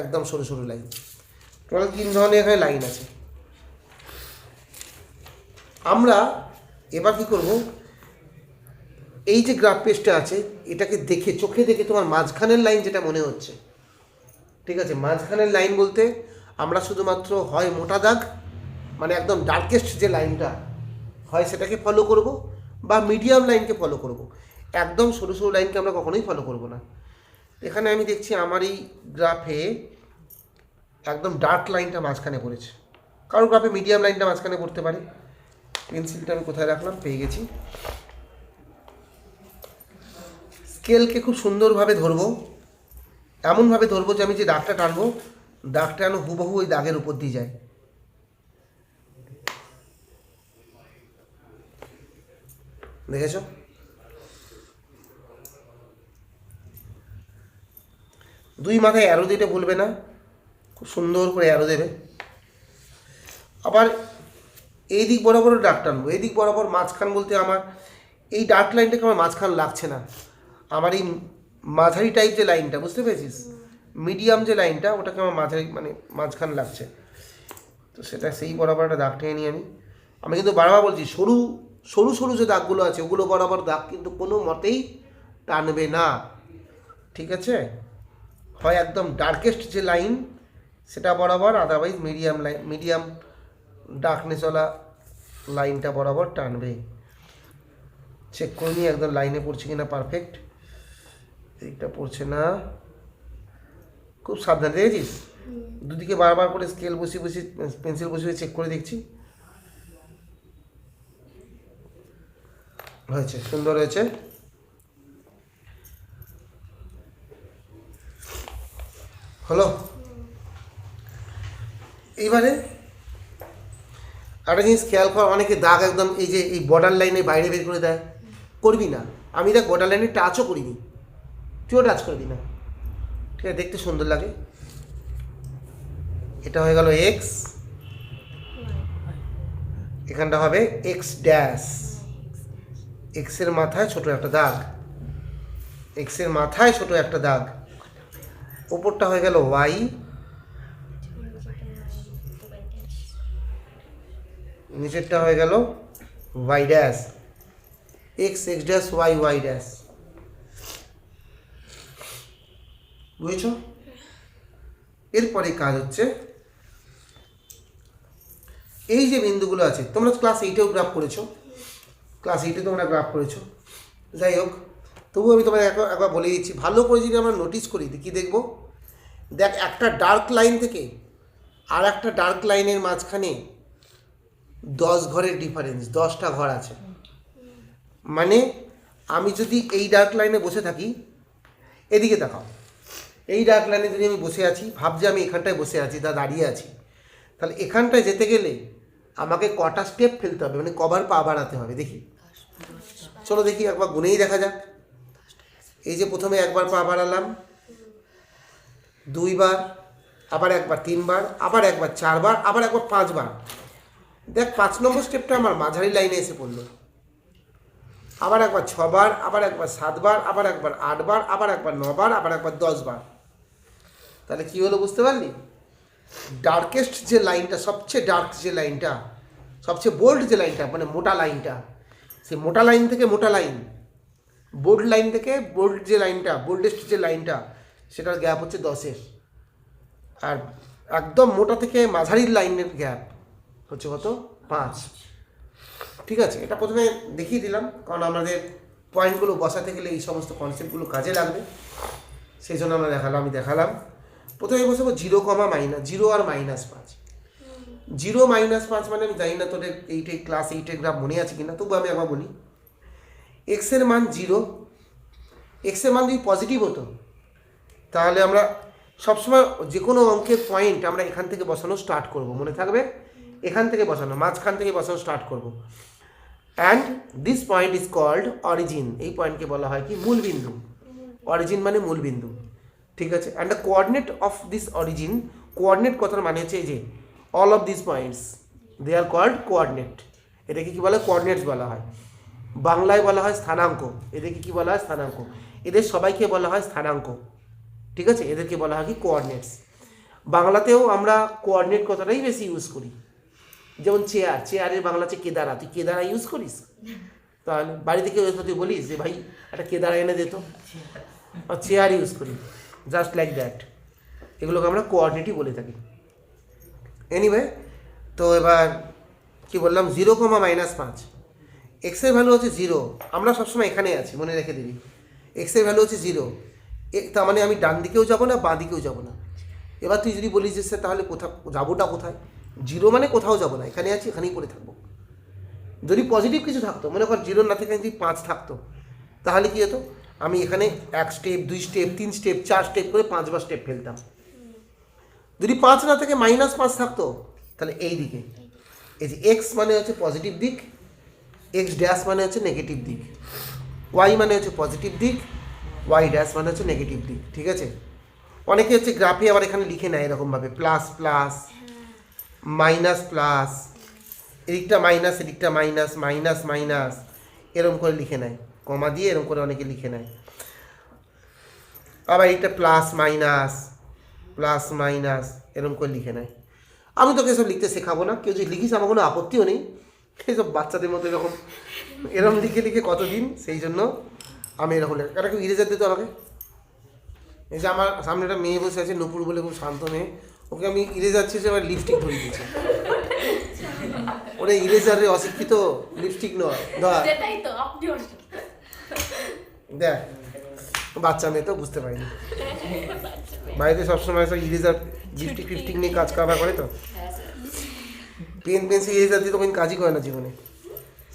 একদম সরু সরু লাইন। টোটাল 3 ধরনের এখানে লাইন আছে। আমরা এবার কি করব, এই যে গ্রাফ পেজটা আছে, এটাকে দেখে, চোখে দেখে তোমার মাঝখানের লাইন যেটা মনে হচ্ছে, ঠিক আছে, মাঝখানের লাইন বলতে আমরা শুধুমাত্র হয় মোটা দাগ, মানে একদম ডার্কেস্ট যে লাইনটা হয় সেটাকে ফলো করব, বা মিডিয়াম লাইনকে ফলো করব। একদম সরু সরু লাইনকে আমরা কখনোই ফলো করব না। এখানে আমি দেখছি আমার এই গ্রাফে একদম ডার্ক লাইনটা মাঝখানে পড়েছে, কারোর গ্রাফে মিডিয়াম লাইনটা মাঝখানে পড়তে পারে। পেন্সিলটা আমি কোথায় রাখলাম, পেয়ে গেছি। স্কেলকে খুব সুন্দরভাবে ধরবো, এমনভাবে ধরবো যে আমি যে দাগটা টানবো, দাগটা যেন হুবহু ওই দাগের উপর দিয়ে যায়। দেখেছো? দুই মাথায় অ্যারো দিতে ভুলবে না, খুব সুন্দর করে অ্যারো দেবে। আবার এই দিক বরাবরও দাগ টানবো, এই দিক বরাবর মাঝখান বলতে আমার এই ডার্ক লাইনটাকে আমার মাঝখান লাগছে না, আমার এই মাঝারি টাইপ যে লাইনটা, বুঝতে পেরেছিস, মিডিয়াম যে লাইনটা, ওটাকে আমার মাঝারি মানে মাঝখান লাগছে। তো সেটা সেই বরাবর একটা দাগ টেনে নিই আমি কিন্তু বারবার বলছি, সরু সরু সরু যে দাগগুলো আছে ওগুলো বরাবর দাগ কিন্তু কোনো মতেই টানবে না, ঠিক আছে? হয় একদম ডার্কেস্ট যে লাইন সেটা বরাবর, আদারওয়াইজ মিডিয়াম লাইন, মিডিয়াম ডার্কনেসওয়ালা লাইনটা বরাবর টানবে। চেক করে নিয়ে একদম লাইনে পড়ছে কিনা, পারফেক্ট, এইটা পড়ছে না, খুব সাবধানে, দেখেছিস? দুদিকে বারবার করে স্কেল বসিয়ে বসিয়ে, পেন্সিল বসিয়ে চেক করে দেখছি। হয়েছে, সুন্দর হয়েছে। হলো? এইবারে একটা জিনিস খেয়াল কর, অনেকে দাগ একদম এই যে এই বর্ডার লাইনে বাইরে বের করে দেয়, করবি না। আমি দেখ বর্ডার লাইনে টাচও করিনি, তুইও টাচ করবি না, ঠিক আছে? দেখতে সুন্দর লাগে। এটা হয়ে গেল এক্স, এখানটা হবে এক্স ড্যাশ, এক্সের মাথায় ছোট একটা দাগ, এক্সের মাথায় ছোট একটা দাগ। ওপরটা হয়ে গেল ওয়াই, নিচেরটা হয়ে গেল Y dash, X X dash Y Y dash. বুঝেছ? এরপরে কাজ হচ্ছে এই যে বিন্দুগুলো আছে, তোমরা ক্লাস 8-এও গ্রাফ করেছো, ক্লাস 8-এ তোমরা গ্রাফ করেছো, যাই হোক, তবু আমি তোমাদের একবার বলে দিচ্ছি, ভালো করে যদি আমরা নোটিস করি কি দেখবো, দেখ একটা ডার্ক লাইন থেকে আর একটা ডার্ক লাইনের মাঝখানে 10 ঘরের ডিফারেন্স, 10টা ঘর আছে। মানে আমি যদি এই ডার্ক লাইনে বসে থাকি, এদিকে দেখাও, এই ডার্ক লাইনে যদি আমি বসে আছি, ভাব যে আমি এখানটায় বসে আছি, দাঁড়িয়ে আছি, তাহলে এখানটায় যেতে গেলে আমাকে কটা স্টেপ ফেলতে হবে, মানে কবার পা বাড়াতে হবে, দেখি চলো দেখি, একবার গুনেই দেখা যাক। এই যে প্রথমে একবার পা বাড়ালাম, 2 বার, আবার একবার 3 বার, আবার একবার 4 বার, আবার একবার 5 বার। দেখ 5 নম্বর স্টেপটা আমার মাঝারি লাইনে এসে পড়লো। আবার একবার 6 বার, আবার একবার 7 বার, আবার একবার 8 বার, আবার একবার 9 বার, আবার একবার 10 বার। তাহলে কি হলো বুঝতে পারলি? ডার্কেস্ট যে লাইনটা, সবচেয়ে ডার্ক যে লাইনটা, সবচেয়ে বোল্ড যে লাইনটা, মানে মোটা লাইনটা, সেই মোটা লাইন থেকে মোটা লাইন, বোল্ড লাইন থেকে বোল্ড যে লাইনটা, বোল্ডেস্ট যে লাইনটা, সেটার গ্যাপ হচ্ছে 10-এর। আর একদম মোটা থেকে মাঝারির লাইনের গ্যাপ হচ্ছে কত? 5। ঠিক আছে, এটা প্রথমে দেখিয়ে দিলাম, কারণ আমাদের পয়েন্টগুলো বসাতে গেলে এই সমস্ত কনসেপ্টগুলো কাজে লাগবে, সেই জন্য আমি দেখালাম। প্রথমে বসাবো 0, -0 আর -5। 0 -5 মানে আমি জানি না তোদের ক্লাস 8 গ্রাফ মনে আছে কিনা, তবু আমি একবার বলি। এক্সের মান 0, এক্সের মান যদি পজিটিভ হতো তাহলে আমরা সবসময় যে কোনো অঙ্কের পয়েন্ট আমরা এখান থেকে বসানো স্টার্ট করব, মনে থাকবে? এখান থেকে বসানো, মাঝখান থেকে বসানো স্টার্ট করব। And this point is called origin. এই পয়েন্টকে বলা হয় কি? মূলবিন্দু। অরিজিন মানে মূলবিন্দু। ঠিক আছে, and the coordinate of this origin, coordinate কথার মানে হচ্ছে এই যে all of this points they are called coordinate. এটাকে কি বলা হয়? কোঅর্ডিনেটস বলা হয়। বাংলায় বলা হয় স্থানাঙ্ক। এদেরকে কি বলা হয়? স্থানাঙ্ক। এদের সবাইকে বলা হয় স্থানাঙ্ক। ঠিক আছে, এদেরকে বলা হয় কি? কোঅর্ডিনেটস। বাংলাতেও আমরা কোঅর্ডিনেট কথাটাই বেশি ইউজ করি। যেমন চেয়ার, চেয়ারের বাংলা হচ্ছে কেদারা। তুই কেদারা ইউজ করিস? তাহলে বাড়িতে কেউ এসে তুই বলিস যে ভাই একটা কেদারা এনে দিত? চেয়ার ইউজ করি, জাস্ট লাইক দ্যাট। এগুলোকে আমরা কোঅর্ডিনেটই বলে থাকি। এনিওয়ে, তো এবার কি বললাম? 0, -5। এক্সের ভ্যালু হচ্ছে 0। আমরা সবসময় এখানে আছি, মনে রেখে দিবি। এক্সের ভ্যালু হচ্ছে 0। তার মানে আমি ডান দিকেও যাব না, বাঁ দিকেও যাব না। এবার তুই যদি বলিস যে স্যার তাহলে যাবোটা কোথায়? 0 মানে কোথাও যাব না, এখানে আছি, এখানেই পড়ে থাকবো। যদি পজিটিভ কিছু থাকতো, মনে কর 0 না থেকে যদি 5 থাকতো, তাহলে কি হতো? আমি এখানে 1 স্টেপ, 2 স্টেপ, 3 স্টেপ, 4 স্টেপ করে 5 বার স্টেপ ফেলতাম। যদি 5 না থেকে -5 থাকতো, তাহলে এই দিকে, এই যে এক্স মানে হচ্ছে পজিটিভ দিক, এক্স ড্যাশ মানে হচ্ছে নেগেটিভ দিক, ওয়াই মানে হচ্ছে পজিটিভ দিক, ওয়াই ড্যাশ মানে হচ্ছে নেগেটিভ দিক। ঠিক আছে, অনেকে হচ্ছে গ্রাফে আবার এখানে লিখে নেয় এরকমভাবে, প্লাস প্লাস, মাইনাস প্লাস, এদিকটা মাইনাস, এদিকটা মাইনাস, মাইনাস মাইনাস, এরকম করে লিখে নেয়, কমা দিয়ে এরকম করে অনেকে লিখে নেয়। আবার এইটা প্লাস মাইনাস, প্লাস মাইনাস, এরকম করে লিখে নেয়। আমি তোকে এসব লিখতে শেখাবো না, কেউ যদি লিখিস আমার কোনো আপত্তিও নেই। এইসব বাচ্চাদের মতো এরকম লিখে লিখে কতদিন, সেই জন্য আমি এরকম লেখা। একটা কেউ ইরেজার দিত আমাকে। এই যে আমার সামনে একটা মেয়ে বসে আছে, নুপুর বলে, খুব শান্ত মেয়ে, ওকে আমি ইরেজার ছেড়ে আবার লিপস্টিক ধরিয়ে দিয়েছি। ওরে ইরেজারে অশিক্ষিত, লিপস্টিক নয়, ধর দেখ, বাচ্চা মেয়ে তো বুঝতে পারিনি। বাড়িতে সবসময় সব ইরেজার, লিপস্টিক ফিপস্টিক নিয়ে কাজ কারবার করে, তো পেন পেন্সিল ইরেজার দিয়ে তো কোনো কাজই করে না জীবনে,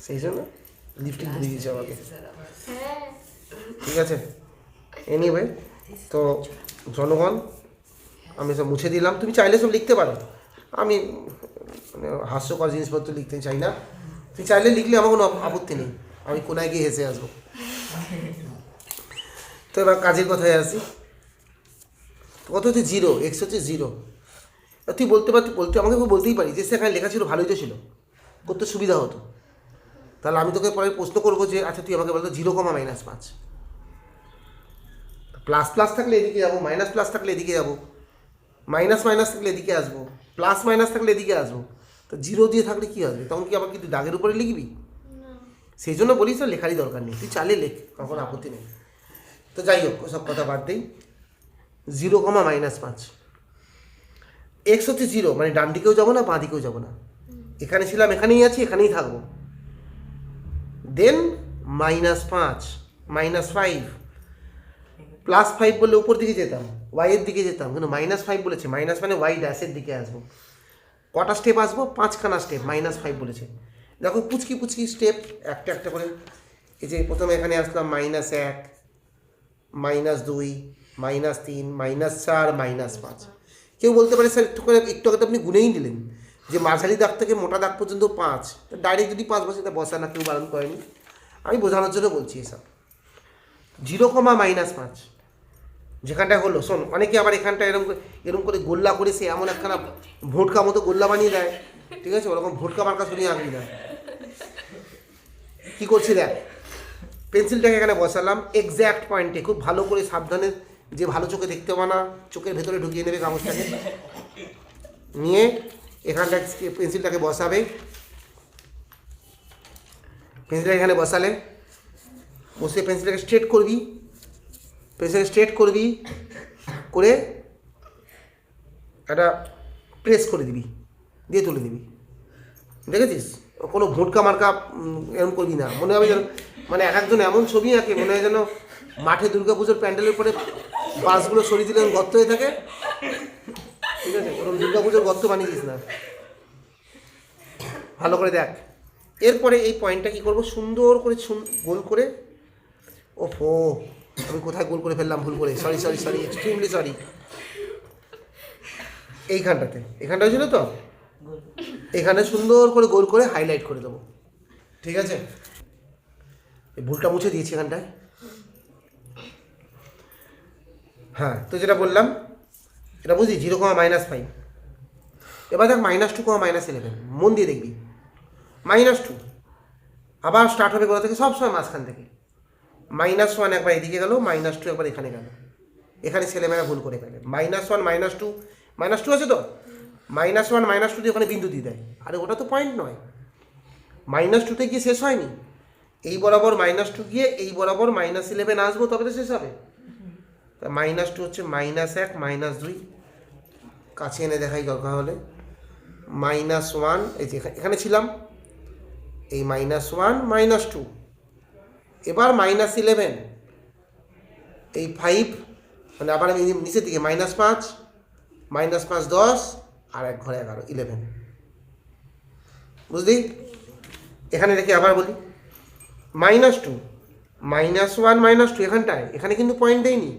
সেই জন্য লিপস্টিক ধরিয়ে দিয়েছে আমাকে। ঠিক আছে, এনিওয়ে, তো জনগণ, আমি সব মুছে দিলাম। তুমি চাইলে সব লিখতে পারো, আমি মানে হাস্যকর জিনিসপত্র লিখতে চাই না। তুই চাইলে লিখলে আমার কোনো আপত্তি নেই, আমি কোনায় গিয়ে হেসে আসবো। তো এবার কাজের কথায় আসি। কত হচ্ছে 0, এক্স হচ্ছে 0। তুই আমাকে বলতেই পারি যে সেখানে লেখা ছিল, ভালোই তো ছিল, করতে সুবিধা হতো। তাহলে আমি তোকে পরে প্রশ্ন করবো যে আচ্ছা তুই আমাকে বলতো 0, -5। প্লাস প্লাস থাকলে এদিকে যাবো, মাইনাস প্লাস থাকলে এদিকে যাবো, মাইনাস মাইনাস থাকলে এদিকে আসবো, প্লাস মাইনাস থাকলে এদিকে আসবো। তো 0 দিয়ে থাকলে কী আসবে? তখন কি আবার কি তুই দাগের উপরে লিখবি? সেই জন্য বলিস তো লেখারই দরকার নেই, তুই চালে লেখ, কখন আপত্তি নেই। তো যাই হোক, সব কথা বাদ দেই। 0, -5। এক্স হচ্ছে 0, মানে ডান দিকেও যাবো না, বাঁ দিকেও যাবো না, এখানে ছিলাম, এখানেই আছি, এখানেই থাকবো। দেন -5, -5, +5 বললে উপর দিকে যেতাম, ওয়াইয়ের দিকে যেতাম, কিন্তু -5 বলেছে, মাইনাস মানে ওয়াই ড্যাশের দিকে আসবো। কটা স্টেপ আসবো? 5খানা স্টেপ, -5 বলেছে। দেখো পুচকি পুচকি স্টেপ, একটা একটা করে। এই যে প্রথমে এখানে আসলাম, -1, -2, -3, -4, -5। কেউ বলতে পারে স্যার একটু আগে তো আপনি গুনেই নিলেন যে মাঝারি দাগ থেকে মোটা দাগ পর্যন্ত 5, ডাইরেক্ট যদি 5 বসে তা বসা না, কেউ বারণ করেনি, আমি বোঝানোর জন্য বলছি এসব। 0, -5, যেখানটায় হলো, শোন, অনেকে আবার এখানটা এরকম করে গোল্লা করে সে এমন একখানা ভোটকা মতো গোল্লা বানিয়ে দেয়, ঠিক আছে, ওরকম ভোটকা মার্কা শুনিয়ে আঁকবি না। কী করছি দেখ, পেন্সিলটাকে এখানে বসালাম এক্স্যাক্ট পয়েন্টে, খুব ভালো করে সাবধানে, যে ভালো চোখে দেখতে পানা চোখের ভেতরে ঢুকিয়ে নেবে কাগজটাকে, নিয়ে এখানটা পেন্সিলটাকে বসাবে। পেন্সিলটা এখানে বসালে, বসে পেন্সিলটাকে স্ট্রেট করবি, পেন্সিলটাকে স্ট্রেট করবি করে একটা প্রেস করে দিবি, দিয়ে তুলে দিবি। দেখেছিস, কোনো ভোটকা মার্কা এরকম করবি না, মনে হবে যেন মানে এক একজন এমন ছবি আঁকে মনে হয় যেন মাঠে দুর্গাপুজোর প্যান্ডেলের পরে বাসগুলো সরিয়ে দিলে গর্ত হয়ে থাকে, ঠিক আছে, ওরকম দুর্গাপুজোর গর্ত বানিয়ে দিস না। ভালো করে দেখ। এরপরে এই পয়েন্টটা কী করবো, সুন্দর করে গোল করে, ওফো আমি কোথায় গোল করে ফেললাম ভুল করে, sorry sorry sorry, extremely sorry. এইখানটাতে, এখানটা হয়েছিল তো, এখানে সুন্দর করে গোল করে হাইলাইট করে দেবো, ঠিক আছে। এই ভুলটা মুছে দিয়েছি এখানটায়। হ্যাঁ, তো যেটা বললাম এটা বুঝলি, 0,-5। এবার দেখ -2,-11, মন দিয়ে দেখবি, -2 আবার স্টার্ট হবে কোথা থেকে, সবসময় মাঝখান থেকে। -1 একবার এদিকে গেল, -2 একবার এখানে গেল, এখানে ছেলেমেয়েরা ভুল করে ফেলে। -1 -2 আছে তো, -1 -2 দিয়ে ওখানে বিন্দু দিয়ে দেয়, আরে ওটা তো পয়েন্ট নয়, -2তে গিয়ে শেষ হয়নি, এই বরাবর -2 গিয়ে এই বরাবর -11 আসবো তবে তো শেষ হবে। তা -2 হচ্ছে -1 -2, কাছে এনে দেখাই দরকার হলে, -1 এই যে এখানে ছিলাম, এই -1 -2, এবার -11, এই 5 মানে আবার আমি নিচের দিকে -5 -5 10 আর 1 ঘরে 11 11, বুঝলি। এখানে রেখে আবার বলি, -2 -1 -2 এখানটায়, এখানে কিন্তু পয়েন্ট দেয়নি,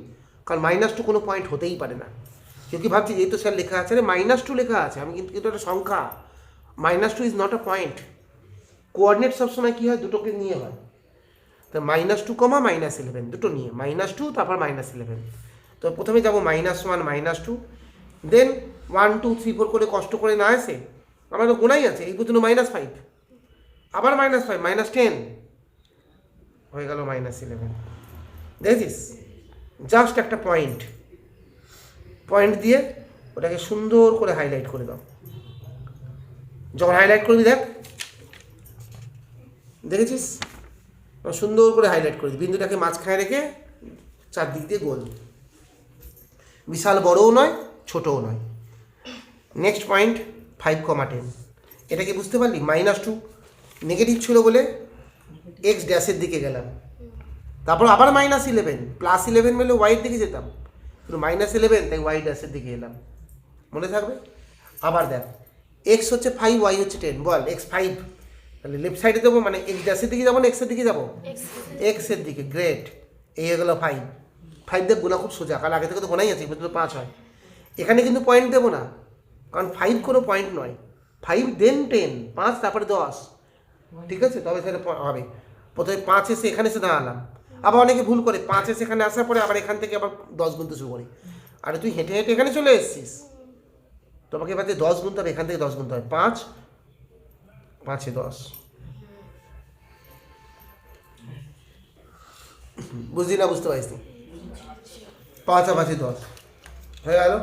কারণ -2 কোনো পয়েন্ট হতেই পারে না। কেউ কি ভাবছি যেহেতু স্যার লেখা আছে, আরে -2 লেখা আছে, আমি কিন্তু একটা সংখ্যা, -2 is not a point. Coordinate সবসময় কী হয়, দুটোকে নিয়ে হয়, তো -2, -11 দুটো নিয়ে, -2 তারপর -11। তো প্রথমে যাবো -1 -2, দেন 1 2 3 4 করে কষ্ট করে না আসে, আমার তো গোনাই আছে, এই পর্যন্ত -5, আবার -5 -10 হয়ে গেল -11। দেখেছিস, জাস্ট একটা পয়েন্ট দিয়ে ওটাকে সুন্দর করে হাইলাইট করে দাও। যখন হাইলাইট করবি দেখ, দেখেছিস, সুন্দর করে হাইলাইট করে দিই, বিন্দুটাকে মাঝখানে রেখে চারদিক দিয়ে গোল, বিশাল বড়ও নয় ছোটও নয়। নেক্সট পয়েন্ট 5,10, এটা কি বুঝতে পারলি, -2 নেগেটিভ ছিল বলে এক্স ড্যাশের দিকে গেলাম, তারপর আবার -11 +11 মেলে ওয়াইয়ের দিকে যেতাম, কিন্তু -11 তাই ওয়াই ড্যাশের দিকে এলাম, মনে থাকবে। আবার দেখ, এক্স হচ্ছে 5 ওয়াই হচ্ছে 10, বল x 5, তাহলে লেফট সাইডে দেবো, মানে এক্স ড্যাশের দিকে যাবো না এক্সের দিকে যাবো, এক্সের দিকে, গ্রেট। এই হয়ে গেলো 5 দেখ, গোনা খুব সোজা, কারণ আগে থেকে তো গোনাই আছে, পর্যন্ত 5 হয়। এখানে কিন্তু পয়েন্ট দেবো না, কারণ 5 কোনো পয়েন্ট নয়, 5 দেন 10, 5 তারপরে 10, ঠিক আছে, তবে সেটা হবে। প্রথমে 5 এসে এখানে এসে দাঁড়ালাম, আবার অনেকে ভুল করে 5 এসে এখানে আসার পরে আবার এখান থেকে আবার 10 গুনতে শুরু করি, আরে তুই হেঁটে হেঁটে এখানে চলে এসেছিস, তোমাকে এবার 10 গুনতে হবে, এখান থেকে 10 গুনতে হবে, 5 5 10, বুঝলি না, বুঝতে পারিস নি, 5 আর 5 10 হয়ে গেল।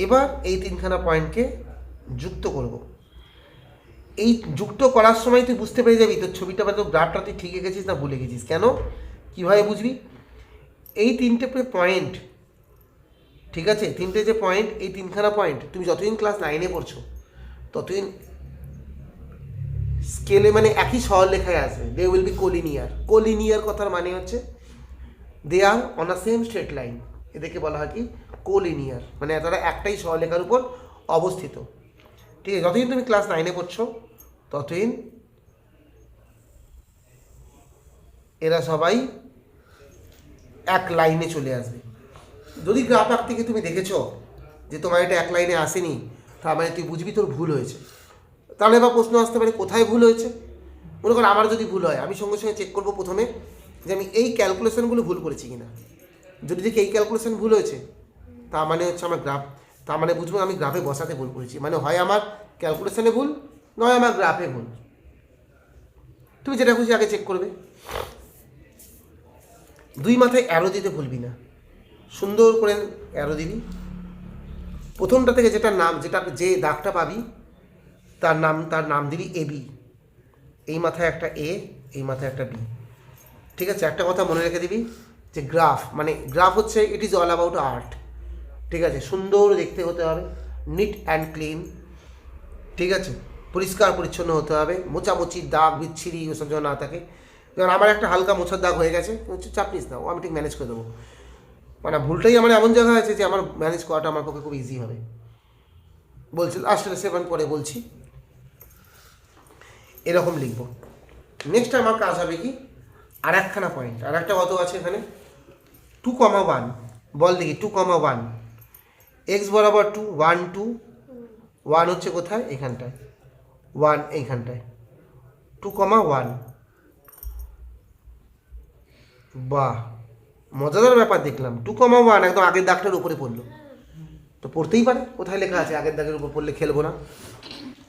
এবার এই তিনখানা পয়েন্টকে যুক্ত করব, এই যুক্ত করার সময় তুই বুঝতে পেরে যাবি তোর ছবিটা বা তোর গ্রাফটা তুই ঠিক এঁকেছিস না ভুলে গেছিস। কেন, কীভাবে বুঝবি, এই তিনটে পয়েন্ট, ঠিক আছে, তিনটে যে পয়েন্ট, এই তিনখানা পয়েন্ট তুমি যতদিন ক্লাস 9-এ পড়ছো ততদিন স্কেলে মানে একই সরলরেখায় আসবে, they will be collinear. Collinear কথার মানে হচ্ছে they are on a same straight line, এদেরকে বলা হয় কি, কোলিনিয়ার, মানে তারা একটাই সরলরেখার উপর অবস্থিত, ঠিক আছে। যতদিন তুমি ক্লাস 9-এ পড়ছো ততদিন এরা সবাই এক লাইনে চলে আসবে। যদি গ্রাফ আঁক থেকে তুমি দেখেছো যে তোমার এটা এক লাইনে আসেনি, তার মানে তুই বুঝবি তোর ভুল হয়েছে। তাহলে এবার প্রশ্ন আসতে পারে কোথায় ভুল হয়েছে। মনে করো আমার যদি ভুল হয়, আমি সঙ্গে সঙ্গে চেক করবো প্রথমে যে আমি এই ক্যালকুলেশনগুলো ভুল করেছি কিনা। যদি দেখি এই ক্যালকুলেশন ভুল হয়েছে, তার মানে হচ্ছে আমার গ্রাফ, তার মানে বুঝবো আমি গ্রাফে বসাতে ভুল করেছি, মানে হয় আমার ক্যালকুলেশনে ভুল, নয় আমার গ্রাফে ভুল। তুমি যেটা খুশি আগে চেক করবে। দুই মাথায় অ্যারো দিতে ভুলবি না, সুন্দর করে অ্যারো দিবি। প্রথমটা থেকে যেটা নাম, যেটা যে দাগটা পাবি তার নাম দিবি এবি। এই মাথায় একটা এ, এই মাথায় একটা বি। ঠিক আছে, একটা কথা মনে রেখে দিবি যে গ্রাফ মানে গ্রাফ হচ্ছে it is all about art. ঠিক আছে, সুন্দর দেখতে হতে হবে, নিট অ্যান্ড ক্লিন। ঠিক আছে, পরিষ্কার পরিচ্ছন্ন হতে হবে, মোচামুচি দাগ বিচ্ছিরি ওসব যেন না থাকে। কারণ আমার একটা হালকা মোছার দাগ হয়ে গেছে, চাপ নিস না, ও আমি ঠিক ম্যানেজ করে দেবো। মানে ভুলটাই আমার এমন জায়গা আছে যে আমার ম্যানেজ করাটা আমার পক্ষে খুব ইজি হবে। বলছি লাস্টে 7 পরে বলছি, এরকম লিখবো। নেক্সট আমার কাজ হবে কি, আর একখানা পয়েন্ট, আর একটা কত আছে এখানে 2,1। বল দেখি 2,1, এক্স বরাবর 2, 1 2, 1 হচ্ছে কোথায়, এখানটায়, 1 এইখানটায়, 2,1। বাহ, মজাদার ব্যাপার দেখলাম। 2,1 একদম আগের দাগটার উপরে পড়লো, তো পড়তেই পারে। কোথায় লেখা আছে আগের দাগের উপর পড়লে খেলবো না,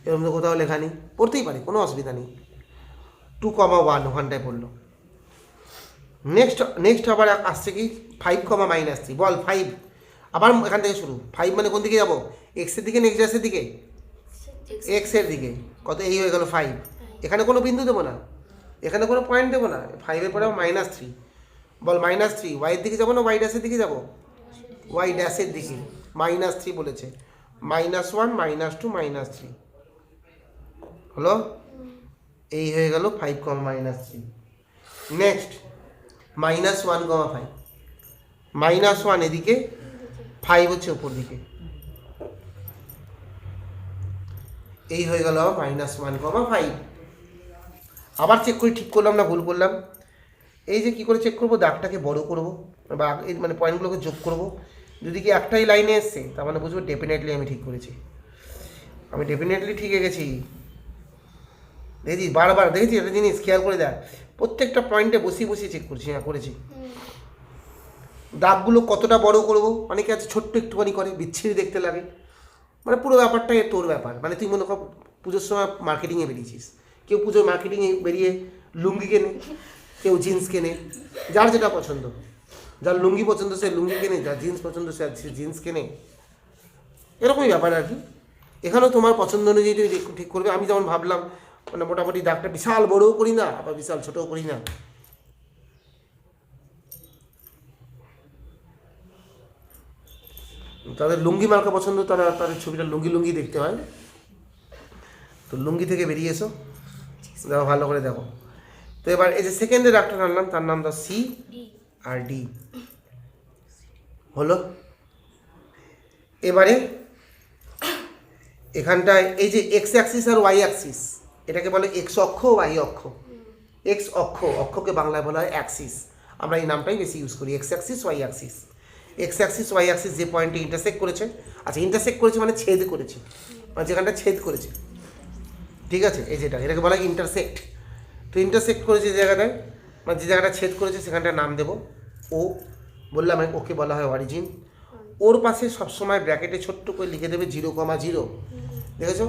এরকম তো কোথাও লেখা নেই, পড়তেই পারে, কোনো অসুবিধা নেই। 2,1 ওখানটায় পড়লো। নেক্সট আবার আসছে কি 5,-3। বল 5, আবার এখান থেকে শুরু। 5 মানে কোন দিকে যাবো, এক্সের দিকে না এক্সের দিকে, এক্সের দিকে। কত, এই হয়ে গেল 5। এখানে কোনো বিন্দু দেবো না, এখানে কোনো পয়েন্ট দেবো না, 5-এর পরে -3। বল -3, ওয়াইয়ের দিকে যাবো না ওয়াই ড্যাশের দিকে যাবো, ওয়াই ড্যাশের দিকে। -3 বলেছে, -1 -2 -3 হলো। এই হয়ে গেল 5,-3। নেক্সট -1,5, -1 এদিকে, 5 হচ্ছে ওপর দিকে। এই হয়ে গেল -1,5। আবার চেক করি ঠিক করলাম না ভুল করলাম। এই যে কী করে চেক করবো, দাগটাকে বড় করব বা মানে পয়েন্টগুলোকে যোগ করব। যদি কি একটাই লাইনে এসছে, তার মানে বুঝবো ডেফিনেটলি আমি ঠিক করেছি, আমি ডেফিনেটলি ঠিকই গেছি। দেখেছি বারবার, দেখেছি একটা জিনিস খেয়াল করে দেখ, প্রত্যেকটা পয়েন্টে বসিয়ে চেক করছি। হ্যাঁ করেছি। দাগগুলো কতটা বড় করব, অনেকে আছে ছোট্ট একটুখানি করে, বিচ্ছিরি দেখতে লাগে। মানে পুরো ব্যাপারটাই তোর ব্যাপার। মানে তুই মনে কর পুজোর সময় মার্কেটিংয়ে বেরিয়েছিস, কেউ পুজোর মার্কেটিংয়ে বেরিয়ে লুঙ্গি কেনে, কেউ জিন্স কেনে, যার যেটা পছন্দ। যার লুঙ্গি পছন্দ সে লুঙ্গি কেনে, যার জিন্স পছন্দ সে জিন্স কেনে, এরকমই ব্যাপার আর কি। এখানেও তোমার পছন্দ অনুযায়ী ঠিক করবে। আমি যেমন ভাবলাম, মানে মোটামুটি দাগটা বিশাল বড়ও করি না, আবার বিশাল ছোটও করি না। তাদের লুঙ্গি মার্কা পছন্দ, তাদের ছবিটা লুঙ্গি দেখতে হয়। তো লুঙ্গি থেকে বেরিয়ে এসো, দেখো ভালো করে দেখো। তো এবার এই যে সেকেন্ডে ডাক্তার আনলাম, তার নাম দাও সি আর ডি হলো। এবারে এখানটায় এই যে এক্স অ্যাক্সিস আর ওয়াই অ্যাক্সিস, এটাকে বলে এক্স অক্ষ, ওয়াই অক্ষ। এক্স অক্ষকে বাংলায় বলা হয় অ্যাক্সিস, আমরা এই নামটাই বেশি ইউজ করি, X axis Y axis. X axis Y axis যে পয়েন্টে ইন্টারসেক্ট করেছে, আচ্ছা ইন্টারসেক্ট করেছে মানে ছেদ করেছে, মানে যেখানটা ছেদ করেছে। ঠিক আছে, এই এটাকে বলা হয় ইন্টারসেক্ট। তো ইন্টারসেক্ট করেছে যে জায়গাটায়, মানে যে জায়গাটা ছেদ করেছে সেখানটার নাম দেবো ও। বললাম ওকে বলা হয় অরিজিন। ওর পাশে সবসময় ব্র্যাকেটে ছোট্ট করে লিখে দেবে 0,0। দেখেছো,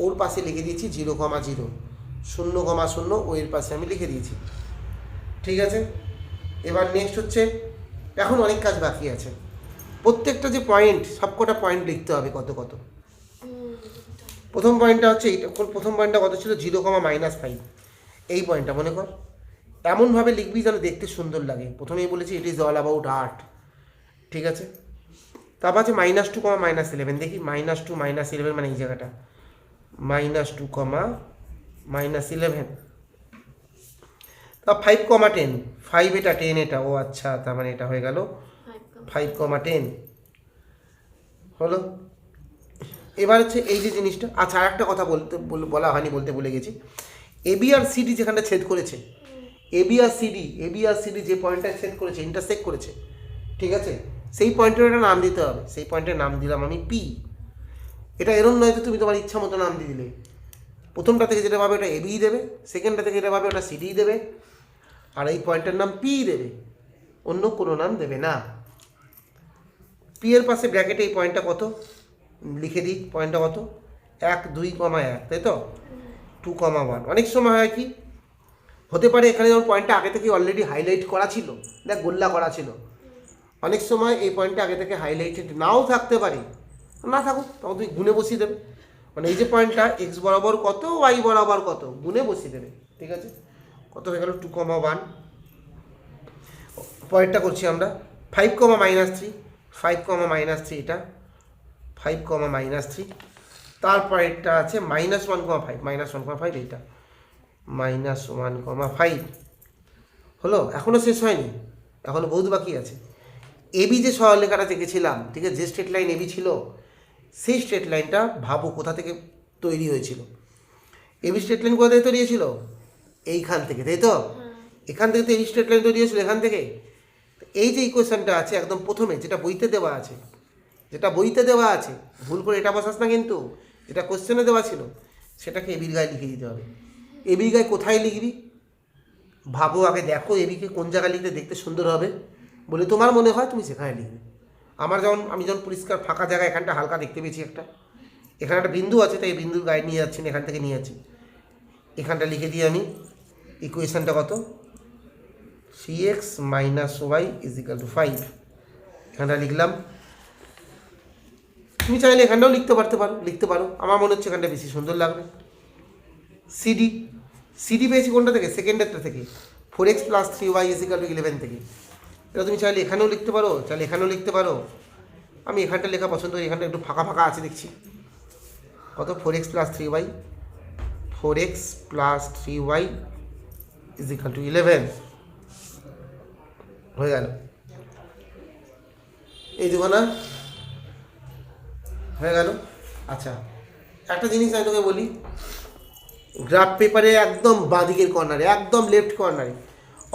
ওর পাশে লিখে দিয়েছি 0,0, 0,0 ও এর পাশে আমি লিখে দিয়েছি। ঠিক আছে, এবার নেক্সট হচ্ছে, এখন অনেক কাজ বাকি আছে। প্রত্যেকটা যে পয়েন্ট, সবকটা পয়েন্ট লিখতে হবে কত কত। প্রথম পয়েন্টটা হচ্ছে এইটা, প্রথম পয়েন্টটা কত ছিল, 0,-5। এই পয়েন্টটা মনে কর এমনভাবে লিখবি যেন দেখতে সুন্দর লাগে। প্রথমেই বলেছি it is all about art. ঠিক আছে, তারপর আছে -2,-11। দেখি -2 -11 মানে এই জায়গাটা, -2, -11। তা 5,10, 5 এটা 10 এটা, ও আচ্ছা, তার মানে এটা হয়ে গেল 5,10 হলো। এবার হচ্ছে এই যে জিনিসটা, আচ্ছা আর একটা কথা বলা হয়নি, বলতে ভুলে গেছি। এবি আর সিডি যেখানটা ছেদ করেছে, এবি আর সিডি যে পয়েন্টটা ছেদ করেছে, ইন্টারসেক্ট করেছে, ঠিক আছে, সেই পয়েন্টের একটা নাম দিতে হবে। সেই পয়েন্টের নাম দিলাম আমি পি। এটা এরম নয় যে তুমি তোমার ইচ্ছা মতো নাম দিয়ে দিলে। প্রথমটা থেকে যেটা পাবে ওটা এবি দেবে, সেকেন্ডটা থেকে যেটা পাবে ওটা সিডি দেবে, আর এই পয়েন্টের নাম পি দেবে, অন্য কোনো নাম দেবে না। পি এর পাশে ব্র্যাকেটে এই পয়েন্টটা কত লিখে দিই, পয়েন্টটা কত 1 2, 1, তাই তো 2, 1। অনেক সময় হয় কি হতে পারে এখানে যেমন পয়েন্টটা আগে থেকে অলরেডি হাইলাইট করা ছিল, দেখ গোল্লা করা ছিল, অনেক সময় এই পয়েন্টটা আগে থেকে হাইলাইটেড নাও থাকতে পারে, না থাকুক তখন তুই গুণে বসিয়ে দেবে, মানে এই যে পয়েন্টটা এক্স বরাবর কত ওয়াই বরাবর কত গুণে বসিয়ে দেবে, ঠিক আছে। কত হয়ে গেল 2, 1। পয়েন্টটা করছি আমরা 5, -3, 5, -3 এটা 5, -3, তারপর এটা আছে -1,5, -1,5 এইটা -1,5 হলো। এখনও শেষ হয়নি, এখনও বহুত বাকি আছে। এবি যে সরলরেখাটা দেখেছিলাম, ঠিক আছে, যে স্ট্রেট লাইন এবি ছিল, সেই স্ট্রেট লাইনটা ভাবো কোথা থেকে তৈরি হয়েছিল। এবি স্ট্রেট লাইন কোথা থেকে তৈরি হয়েছিল? এইখান থেকে, তাই তো? এখান থেকে তো এই স্ট্রেট লাইন তৈরি হয়েছিল, এখান থেকে। এই যে ইকুয়েশনটা আছে একদম প্রথমে, যেটা বইতে দেওয়া আছে, ভুল করে এটা বসাস না কিন্তু, যেটা কোশ্চেনে দেওয়া ছিল সেটাকে এবির গায়ে লিখে দিতে হবে। এবির গায়ে কোথায় লিখবি ভাবো আগে, দেখো এবিকে কোন জায়গায় লিখতে দেখতে সুন্দর হবে বলে তোমার মনে হয়, তুমি সেখানে লিখবে। আমি যখন পরিষ্কার ফাঁকা জায়গায় এখানটা হালকা দেখতে পেয়েছি, এখানে একটা বিন্দু আছে, তাই এই বিন্দুর গায়ে নিয়ে যাচ্ছি না, এখান থেকে নিয়ে যাচ্ছি, এখানটা লিখে দিই আমি ইকুয়েশনটা কত 3x - y = 5, এখানটা লিখলাম। তুমি চাইলে এখানটাও লিখতে পারো, আমার মনে হচ্ছে এখানটা বেশি সুন্দর লাগবে। সিডি পেয়েছি কোনটা থেকে? সেকেন্ডেরটা থেকে, 4x + 3y = 11 থেকে। এটা তুমি চাইলে এখানেও লিখতে পারো, চাইলে এখানেও লিখতে পারো। আমি এখানটা লেখা পছন্দ করি, এখানটা একটু ফাঁকা ফাঁকা আছে দেখছি। কত 4x + 3y, 4x + 3y = 11 হয়ে গেল। এই দেখো না, হয়ে গেল। আচ্ছা, একটা জিনিস আমি তোকে বলি, গ্রাফ পেপারে একদম বাঁদিকের কর্নারে, একদম লেফট কর্নারে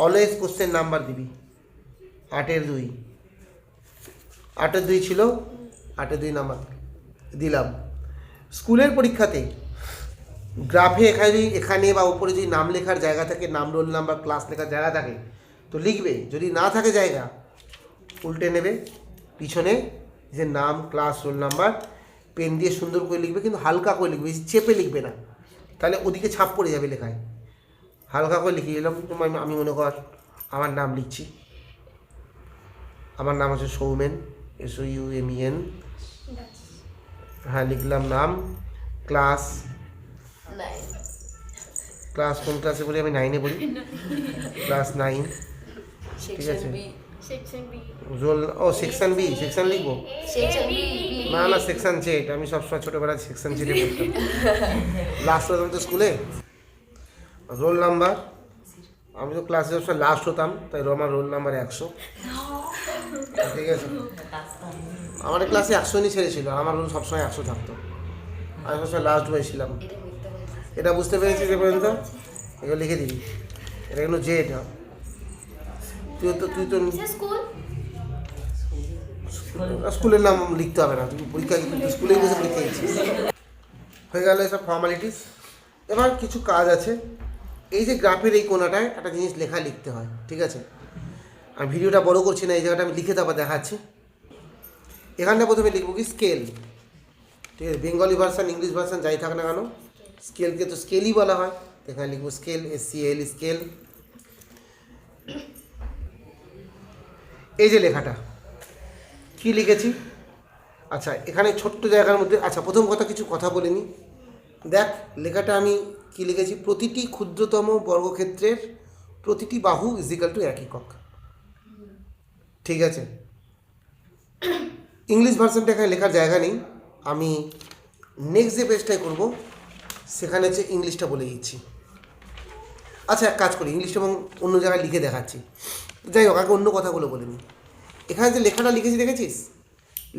অলওয়েজ কোশ্চেন নাম্বার দিবি। 8-এর 2 ছিল, 8-এর 2 নাম্বার দিলাম। স্কুলের পরীক্ষাতে গ্রাফে এখানে বা উপরে যদি নাম লেখার জায়গা থাকে, নাম, রোল নাম্বার, ক্লাস লেখার জায়গা থাকে তো লিখবে, যদি না থাকে জায়গা উল্টে নেবে, পিছনে যে নাম, ক্লাস, রোল নাম্বার পেন দিয়ে সুন্দর করে লিখবে, কিন্তু হালকা করে লিখবে, চেপে লিখবে না, তাহলে ওদিকে ছাপ পড়ে যাবে লেখায়। হালকা করে লিখে দিলাম। আমি মনে কর আমার নাম লিখছি, আমার নাম হচ্ছে সৌমেন, SOUMEN, হ্যাঁ লিখলাম নাম, ক্লাস কোন ক্লাসে বলি? আমি 9-এ বলি, ক্লাস 9, ঠিক আছে। রোল সেকশন বি, সেকশন লিখবো না সেকশন জেড, আমি সবসময় ছোটোবেলায় সেকশন জেডে পড়তাম, লাস্ট হতাম তো স্কুলে। রোল নাম্বার, আমি তো ক্লাসে সবসময় লাস্ট হতাম, তাই আমার রোল নাম্বার 100, ঠিক আছে। আমার ক্লাসে 100 নি ছেড়েছিল, আমার রোল সবসময় 100 থাকতো, আমি সবসময় লাস্ট হয়েছিলাম। এটা বুঝতে পেরেছি যে পর্যন্ত, এগুলো লিখে দিবি, এটা কিন্তু জেড। তুই তো স্কুলের নাম লিখতে হবে না, তুমি পরীক্ষা কিন্তু স্কুলেই বসে পরীক্ষা দিচ্ছিস। হয়ে গেল এসব ফর্মালিটিস। এবার কিছু কাজ আছে। এই যে গ্রাফের এই কোণাটায় একটা জিনিস লিখতে হয়, ঠিক আছে। আমি ভিডিওটা বড় করছি না, এই জায়গাটা আমি লিখে তারপর দেখাচ্ছি। এখানটা প্রথমে লিখবো কি স্কেল, ঠিক আছে। বেঙ্গলি ভার্সান, ইংলিশ ভার্সান যাই থাক না কেন, স্কেলকে তো স্কেলই বলা হয়। এখানে লিখবো স্কেল, SCAL, স্কেল। এই যে লেখাটা কি লিখেছি, আচ্ছা এখানে ছোট্ট জায়গার মধ্যে, আচ্ছা প্রথম কিছু কথা বলে নিই। দেখ লেখাটা আমি কি লিখেছি, প্রতিটি ক্ষুদ্রতম বর্গক্ষেত্রের প্রতিটি বাহু = 1 একক, ঠিক আছে। ইংলিশ ভার্সনটা এখানে লেখার জায়গা নেই, আমি নেক্সট যে পেজটাই করবো সেখানে হচ্ছে ইংলিশটা বলে দিচ্ছি। আচ্ছা এক কাজ করি, ইংলিশটা এবং অন্য জায়গায় লিখে দেখাচ্ছি। যাই হোক, আগে অন্য কথাগুলো বলে নিই। এখানে যে লেখাটা লিখেছি দেখেছিস,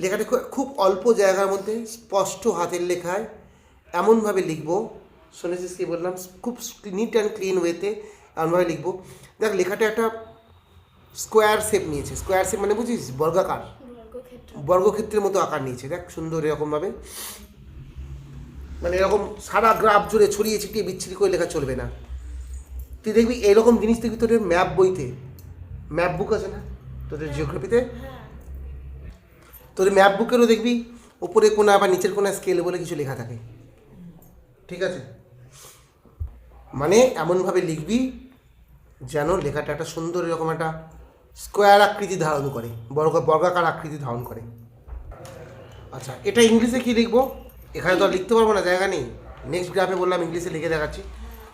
লেখাটা খুব অল্প জায়গার মধ্যে স্পষ্ট হাতের লেখায় এমনভাবে লিখবো, শুনেছিস কি বললাম, খুব নিট অ্যান্ড ক্লিন ওয়েতে এমনভাবে লিখবো। দেখ লেখাটা একটা স্কোয়ার শেপ নিয়েছে, স্কোয়ার শেপ মানে বুঝিস বর্গাকার, বর্গক্ষেত্রের মতো আকার নিয়েছে। দেখ সুন্দর এরকমভাবে, মানে এরকম সারা গ্রাফ জুড়ে ছড়িয়ে ছিটিয়ে বিচ্ছিরি করে লেখা চলবে না। তুই দেখবি এরকম জিনিস দেখবি তোদের ম্যাপ বইতে, ম্যাপ বুক আছে না তোদের জিওগ্রাফিতে, তোর ম্যাপ বুকেরও দেখবি উপরে কোনা বা নিচের কোনা স্কেল বলে কিছু লেখা থাকে, ঠিক আছে? মানে এমনভাবে লিখবি যেন লেখাটা একটা সুন্দর এরকম একটা স্কোয়ার আকৃতি ধারণ করে, বর্গাকার আকৃতি ধারণ করে। আচ্ছা, এটা ইংলিশে কি লিখবো? এখানে তো আর লিখতে পারবো না, জায়গা নেই। নেক্সট গ্রাফে বললাম ইংলিশে লিখে দেখাচ্ছি।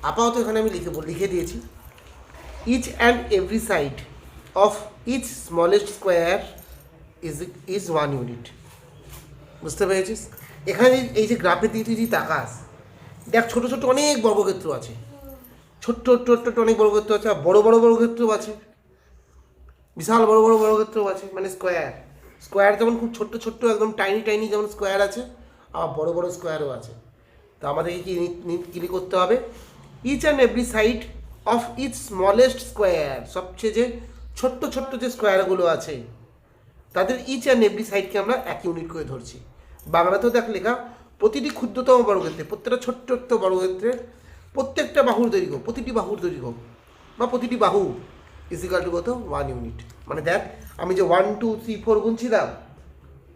আপাতত এখানে আমি লিখে দিয়েছি each and every side of each smallest square is 1 unit. বুঝতে পেরেছিস? এখানে এই যে গ্রাফের দিকে তুই যদি তাকাস, দেখ ছোটো ছোটো অনেক বর্গক্ষেত্র আছে, ছোট্ট ছোট্ট অনেক বর্গক্ষেত্র আছে, আর বড় বড় বর্গক্ষেত্রও আছে, বিশাল বড় বড় বর্গক্ষেত্রও আছে। মানে স্কোয়ার যেমন খুব ছোট্ট ছোট্ট একদম টাইনি যেমন স্কোয়ার আছে, আবার বড় বড় স্কোয়ারও আছে। তো আমাদেরকে কি করতে হবে? Each and every side of each smallest square, সবচেয়ে যে ছোট্ট ছোট্ট যে স্কোয়ারগুলো আছে তাদের ইচ অ্যান্ড এভরি সাইডকে আমরা 1 ইউনিট করে ধরছি। বাংলাতেও দেখ লেখা প্রতিটি ক্ষুদ্রতম বর্গক্ষেত্রে, প্রত্যেকটা ছোট্ট বর্গক্ষেত্রের প্রত্যেকটা বাহুর দৈর্ঘ্য, প্রতিটি বাহুর দৈর্ঘ্য বা প্রতিটি বাহু ইজিক্যাল টু কত? 1 ইউনিট। মানে দেখ আমি যে 1 2 3 4 গুনছিলাম,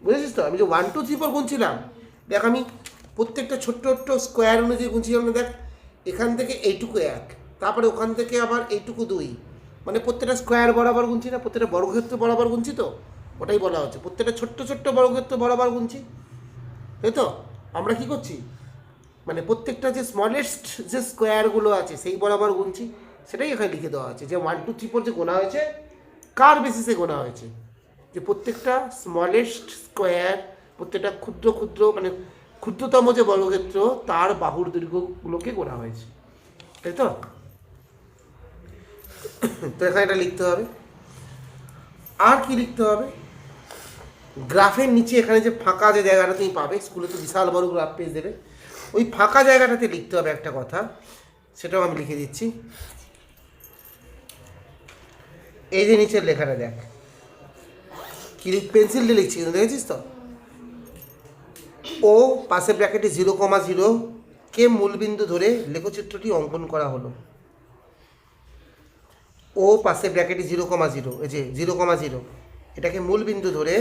বুঝেছিস তো? আমি যে 1 2 3 4 গুনছিলাম, দেখ আমি প্রত্যেকটা ছোট্ট স্কোয়ার অনুযায়ী গুনছিলাম না। দেখ এখান থেকে এইটুকু 1, তারপরে ওখান থেকে আবার এইটুকু 2, মানে প্রত্যেকটা স্কোয়ার বরাবর গুনছি না, প্রত্যেকটা বর্গক্ষেত্র বরাবর গুনছি। তো ওটাই বলা হচ্ছে প্রত্যেকটা ছোট্ট বর্গক্ষেত্র বরাবর গুনছি, তাই তো? আমরা কি করছি? মানে প্রত্যেকটা যে স্মলেস্ট যে স্কোয়ারগুলো আছে সেই বরাবর গুনছি, সেটাই এখানে লিখে দেওয়া আছে যে 1 2 3 4 যে গোনা হয়েছে কার বেসিসে গোনা হয়েছে, যে প্রত্যেকটা স্মলেস্ট স্কোয়ার, প্রত্যেকটা ক্ষুদ্র মানে ক্ষুদ্রতম যে বর্গক্ষেত্র তার বাহুর দৈর্ঘ্যগুলোকে গোনা হয়েছে, তাই তো? তো এখানে এটা লিখতে হবে। আর কি লিখতে হবে? গ্রাফের নিচে এখানে যে ফাঁকা যে জায়গাটা তুমি পাবে, স্কুলে তো বিশাল বড় গ্রাফ পেজ দেবে, ওই ফাঁকা জায়গাটাতে লিখতে হবে একটা কথা, সেটাও আমি লিখে দিচ্ছি। এই যে নিচের লেখাটা দেখ, কি পেন্সিল দিয়ে লিখছি, দেখেছিস তো? ও পাশে ব্র্যাকেটে 0,0 কে মূলবিন্দু ধরে লেখচিত্রটি অঙ্কন করা হলো। ও পাশে ব্র্যাকেটে 0,0, এই যে 0,0, এটাকে মূলবিন্দু ধরে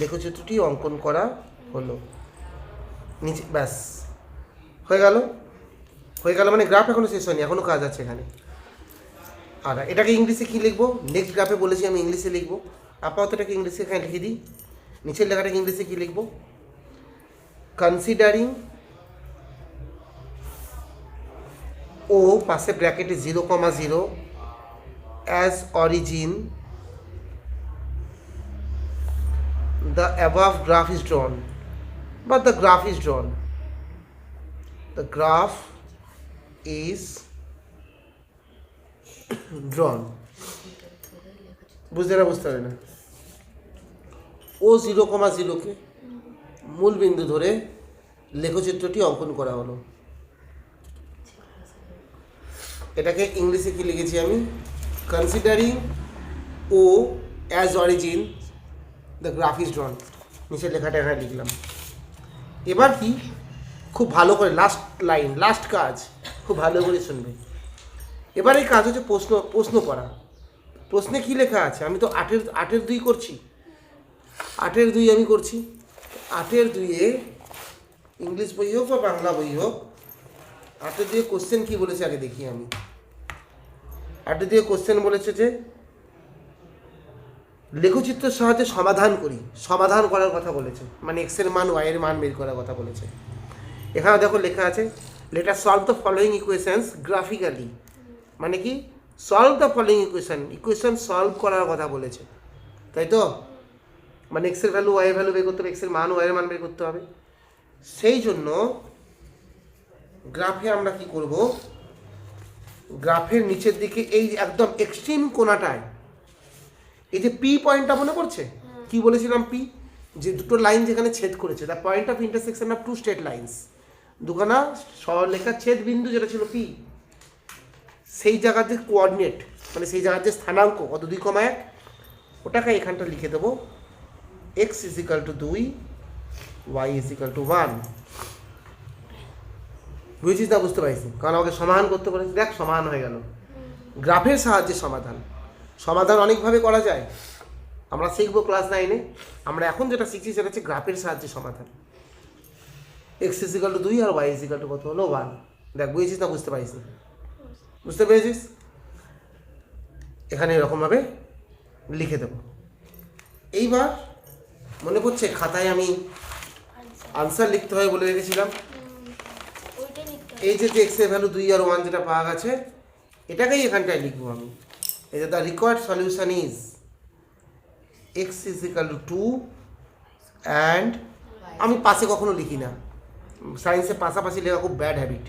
লেখচিত্রটি অঙ্কন করা হলো। নিচে ব্যাস হয়ে গেল মানে গ্রাফ এখনো শেষ হয়নি, এখনো কাজ আছে এখানে। আর এটাকে ইংলিশে কি লিখবো? নেক্সট গ্রাফে বলেছি আমি ইংলিশে লিখবো, আপাতত এটাকে ইংলিশে এখানে লিখে দিই। নিচের লেখাটাকে ইংলিশে কি লিখবো? কনসিডারিং ও পাশে ব্র্যাকেটে 0,0 as origin the above graph is drawn, but the graph is drawn. The graph is drawn. বুঝতে হবে না? ও 0,0কে মূল বিন্দু ধরে লেখচিত্রটি অঙ্কন করা হলো। এটাকে ইংলিশে কি লিখেছি আমি? Considering O as origin the graph is drawn. নিচের লেখাটা এখানে লিখলাম। এবার কি, খুব ভালো করে লাস্ট লাইন, লাস্ট কাজ খুব ভালো করে শুনবে। এবার এই কাজ হচ্ছে প্রশ্ন পড়া। প্রশ্নে কি লেখা আছে? আমি তো 8-এর 2 করছি, 8-এর 2 আমি করছি। 8-এর 2-এ ইংলিশ বই হোক বা বাংলা বই হোক, 8-এর 2-এ কোশ্চেন কী বলেছে আগে দেখি আমি। 8-এর 2-এ কোশ্চেন বলেছে যে লেখচিত্রের সাহায্যে সমাধান করার কথা বলেছে, মানে এক্সের মান ওয়াইয়ের মান বের করার কথা বলেছে। এখানে দেখো লেখা আছে let us solve the following equations graphically, মানে কি solve the following equation solve করার কথা বলেছে, তাই তো? মানে এক্সের ভ্যালু ওয়াইয়ের ভ্যালু বের করতে হবে, এক্সের মান ওয়াইয়ের মান বের করতে হবে। সেই জন্য গ্রাফে আমরা কি করব? গ্রাফের নিচের দিকে এই একদম এক্সট্রিম কোণাটায় এই যে পি পয়েন্টটা মনে পড়ছে? কি বলেছিলাম? পি, যে দুটো লাইন যেখানে ছেদ করেছে, the point of intersection of two straight lines, দুখানা সরলরেখার ছেদ বিন্দু যেটা ছিল পি, সেই জায়গার যে কোঅর্ডিনেট, মানে সেই জায়গার যে স্থানাঙ্ক কত 2,1, ওটাকে এখানটা লিখে দেবো x = 2, y = 1। বুঝেছিস না? বুঝতে পারছি, কারণ আমাকে সমাধান করতে বলেছি। দেখ সমাধান হয়ে গেল। গ্রাফের সাহায্যে সমাধান অনেকভাবে করা যায়। আমরা শিখবো ক্লাস 9-এ। আমরা এখন যেটা শিখছি সেটা হচ্ছে গ্রাফের সাহায্যে সমাধান। এক্স ইজিক্যাল টু 2 আর ওয়াই ইজিক্যাল টু কত হলো 1। দেখ বুঝেছিস না বুঝতে পারিস না? বুঝতে পেরেছিস? এখানে এরকমভাবে লিখে দেবো। এইবার মনে পড়ছে খাতায় আমি আনসার লিখতে হয় বলে রেখেছিলাম। এই যে এক্স এর ভ্যালু 2 আর 1 যেটা পাওয়া গেছে এটাকেই এখানটায় লিখবো আমি। এই যে the required solution is x is equal to 2 and আমি পাশে কখনো লিখি না, সায়েন্সে পাশাপাশি লেখা খুব ব্যাড হ্যাবিট।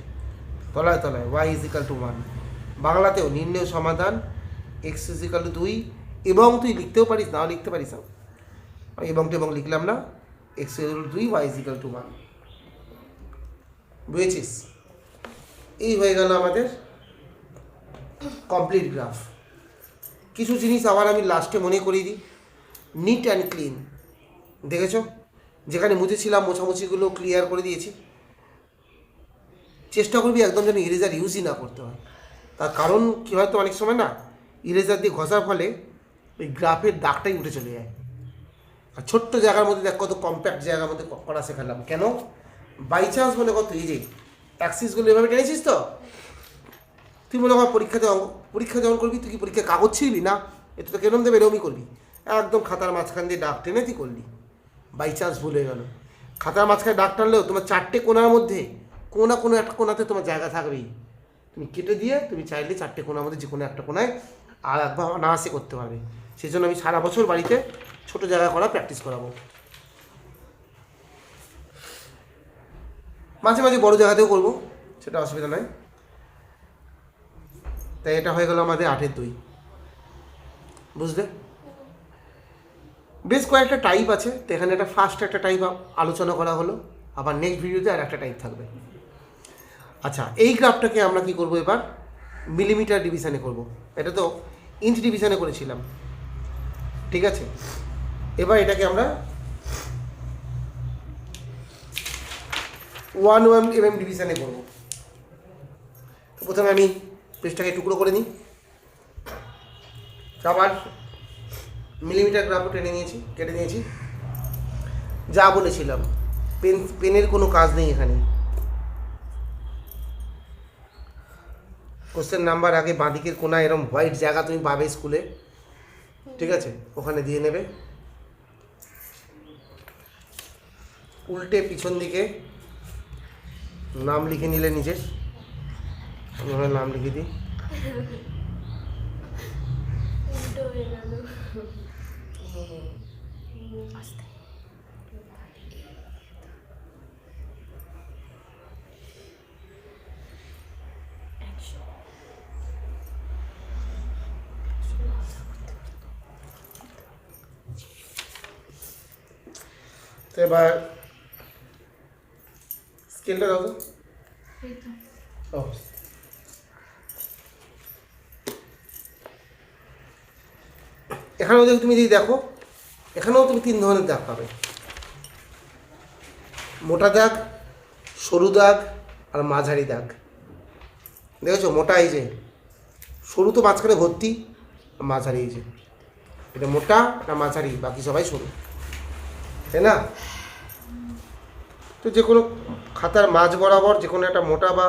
তলায় তলায় ওয়াই ইজ ইকাল টু 1। বাংলাতেও নির্ণয় সমাধান এক্স ইজ ইকাল টু 2 এবং তুই লিখতেও পারিস নাও লিখতে পারিস। এবং লিখলাম না, X is equal to 2 Y is equal to 1। বুঝেছিস? এই হয়ে গেল আমাদের কমপ্লিট গ্রাফ। কিছু জিনিস আবার আমি লাস্টে মনে করিয়ে দিই। নিট অ্যান্ড ক্লিন, দেখেছো? যেখানে মুছেছিলাম মোছামুছিগুলো ক্লিয়ার করে দিয়েছি। চেষ্টা করবি একদম যেন ইরেজার ইউজই না করতে হয়। তার কারণ কী হয়তো অনেক সময় না ইরেজার দিয়ে ঘষার ফলে ওই গ্রাফের দাগটাই উঠে চলে যায়। আর ছোট্ট জায়গার মধ্যে দেখ কত কম্প্যাক্ট জায়গার মধ্যে করা শেখালাম। কেন? বাই চান্স মনে কর তুই যে অ্যাক্সিসগুলো এভাবে টেনেছিস তো, তুই মনে কর পরীক্ষা যখন করবি তুই কি পরীক্ষায় কাগজ ছিঁড়বি না? এটা তো কেরম দেবে এরমই করবি, একদম খাতার মাঝখান দিয়ে দাগ টেনে তুই করলি। বাই চান্স ভুল হয়ে গেল, খাতার মাঝখানে দাগ টানলেও তোমার 4টে কোণার মধ্যে কোনো একটা কোণাতে তোমার জায়গা থাকবেই। তুমি কেটে দিয়ে তুমি চাইলে 4টে কোণার মধ্যে যে কোনো একটা কোণায় আর একবার অনায়াসে করতে পারবে। সেই জন্য আমি সারা বছর বাড়িতে ছোটো জায়গা করা প্র্যাকটিস করাবো। মাঝে মাঝে বড়ো জায়গাতেও করবো, সেটা অসুবিধা নয়। তাই এটা হয়ে গেল আমাদের 8-এর 2। বুঝলে? বেশ কয়েকটা টাইপ আছে, তো এখানে একটা ফার্স্ট একটা টাইপ আলোচনা করা হলো, আবার নেক্সট ভিডিওতে আর একটা টাইপ থাকবে। আচ্ছা, এই গ্রাফটাকে আমরা কি করব এবার? মিলিমিটার ডিভিশনে করব। এটা তো ইঞ্চ ডিভিশনে করেছিলাম, ঠিক আছে? এবার এটাকে আমরা 1 mm ডিভিশনে করব। তো প্রথমে আমি পেজটাকে টুকরো করে নিই, আবার মিলিমিটার গ্রাফও কেটে নিয়েছি। যা বলেছিলাম পেনের কোনো কাজ নেই এখানে। কোশ্চেন নাম্বার আগে বাঁদিকের কোনায় এরকম হোয়াইট জায়গা তুমি পাবে স্কুলে, ঠিক আছে? ওখানে দিয়ে নেবে। উল্টে পিছন দিকে নাম লিখে নিলে নিজের, আমি নাম লিখে দিই। তো এবার স্কেলটা দাও তো। এখানেও তুমি যদি দেখো, এখানেও তুমি 3 ধরনের দাগ পাবে, মোটা দাগ, সরু দাগ আর মাঝারি দাগ। দেখেছো? মোটা এই যে, সরু তো মাঝখানে ভর্তি, মাঝারি এই যে, এটা মোটা এটা মাঝারি, বাকি সবাই সরু, তাই না? তো যে কোনো খাতার মাঝ বরাবর যে কোনো একটা মোটা বা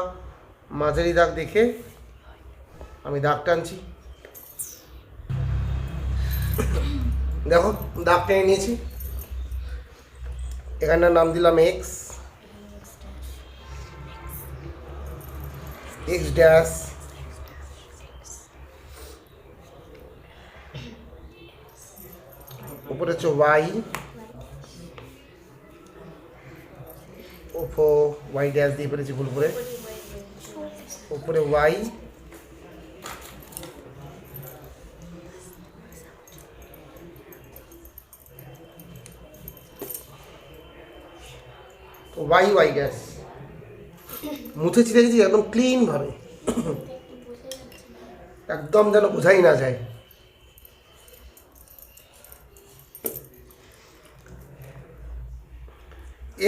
মাঝারি দাগ দেখে আমি দাগ টানছি। দেখো দাগ টেনে নিয়েছি, এখানটার নাম দিলাম এক্স ড্যাশ, উপরে হচ্ছে ওয়াই, ওয়াই ড্যাশ দিয়ে পেরেছি ভুল করে, উপরে ওয়াই, ওয়াই ড্যাশ মুছেছি, দেখেছি একদম ক্লিন ভাবে, একদম যেন বোঝাই না যায়।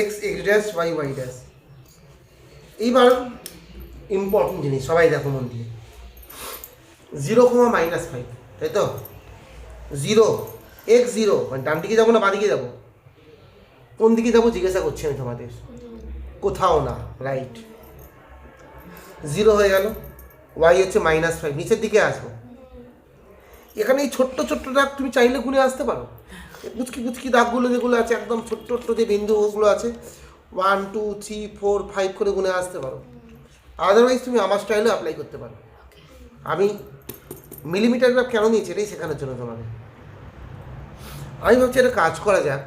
X dash Y dash. এইবার ইম্পর্টেন্ট জিনিস সবাই দেখো মন দিয়ে, 0,-5, তাই তো? 0 এক্স জিরো মানে ডান দিকে যাবো না বাঁ দিকে যাবো? কোন দিকে যাবো জিজ্ঞাসা করছি আমি তোমাদের। কোথাও না, রাইট। জিরো হয়ে গেল, ওয়াই হচ্ছে -5, নিচের দিকে আসবো। এখানে এই ছোট্ট ছোট্ট দাগ তুমি চাইলে গুনে আসতে পারো, কুচকি কুচকি দাগগুলো যেগুলো আছে একদম ছোট্ট ছোট্ট যে বিন্দুগুলো আছে 1 2 3 4 5 করে গুনে আসতে পারো। আদারওয়াইজ তুমি আমার স্টাইলে অ্যাপ্লাই করতে পারো। আমি মিলিমিটার গ্রাফ কেন নিয়েছি এটাই শেখানোর জন্য তোমাকে। আমি ভাবছি একটা কাজ করা যাক,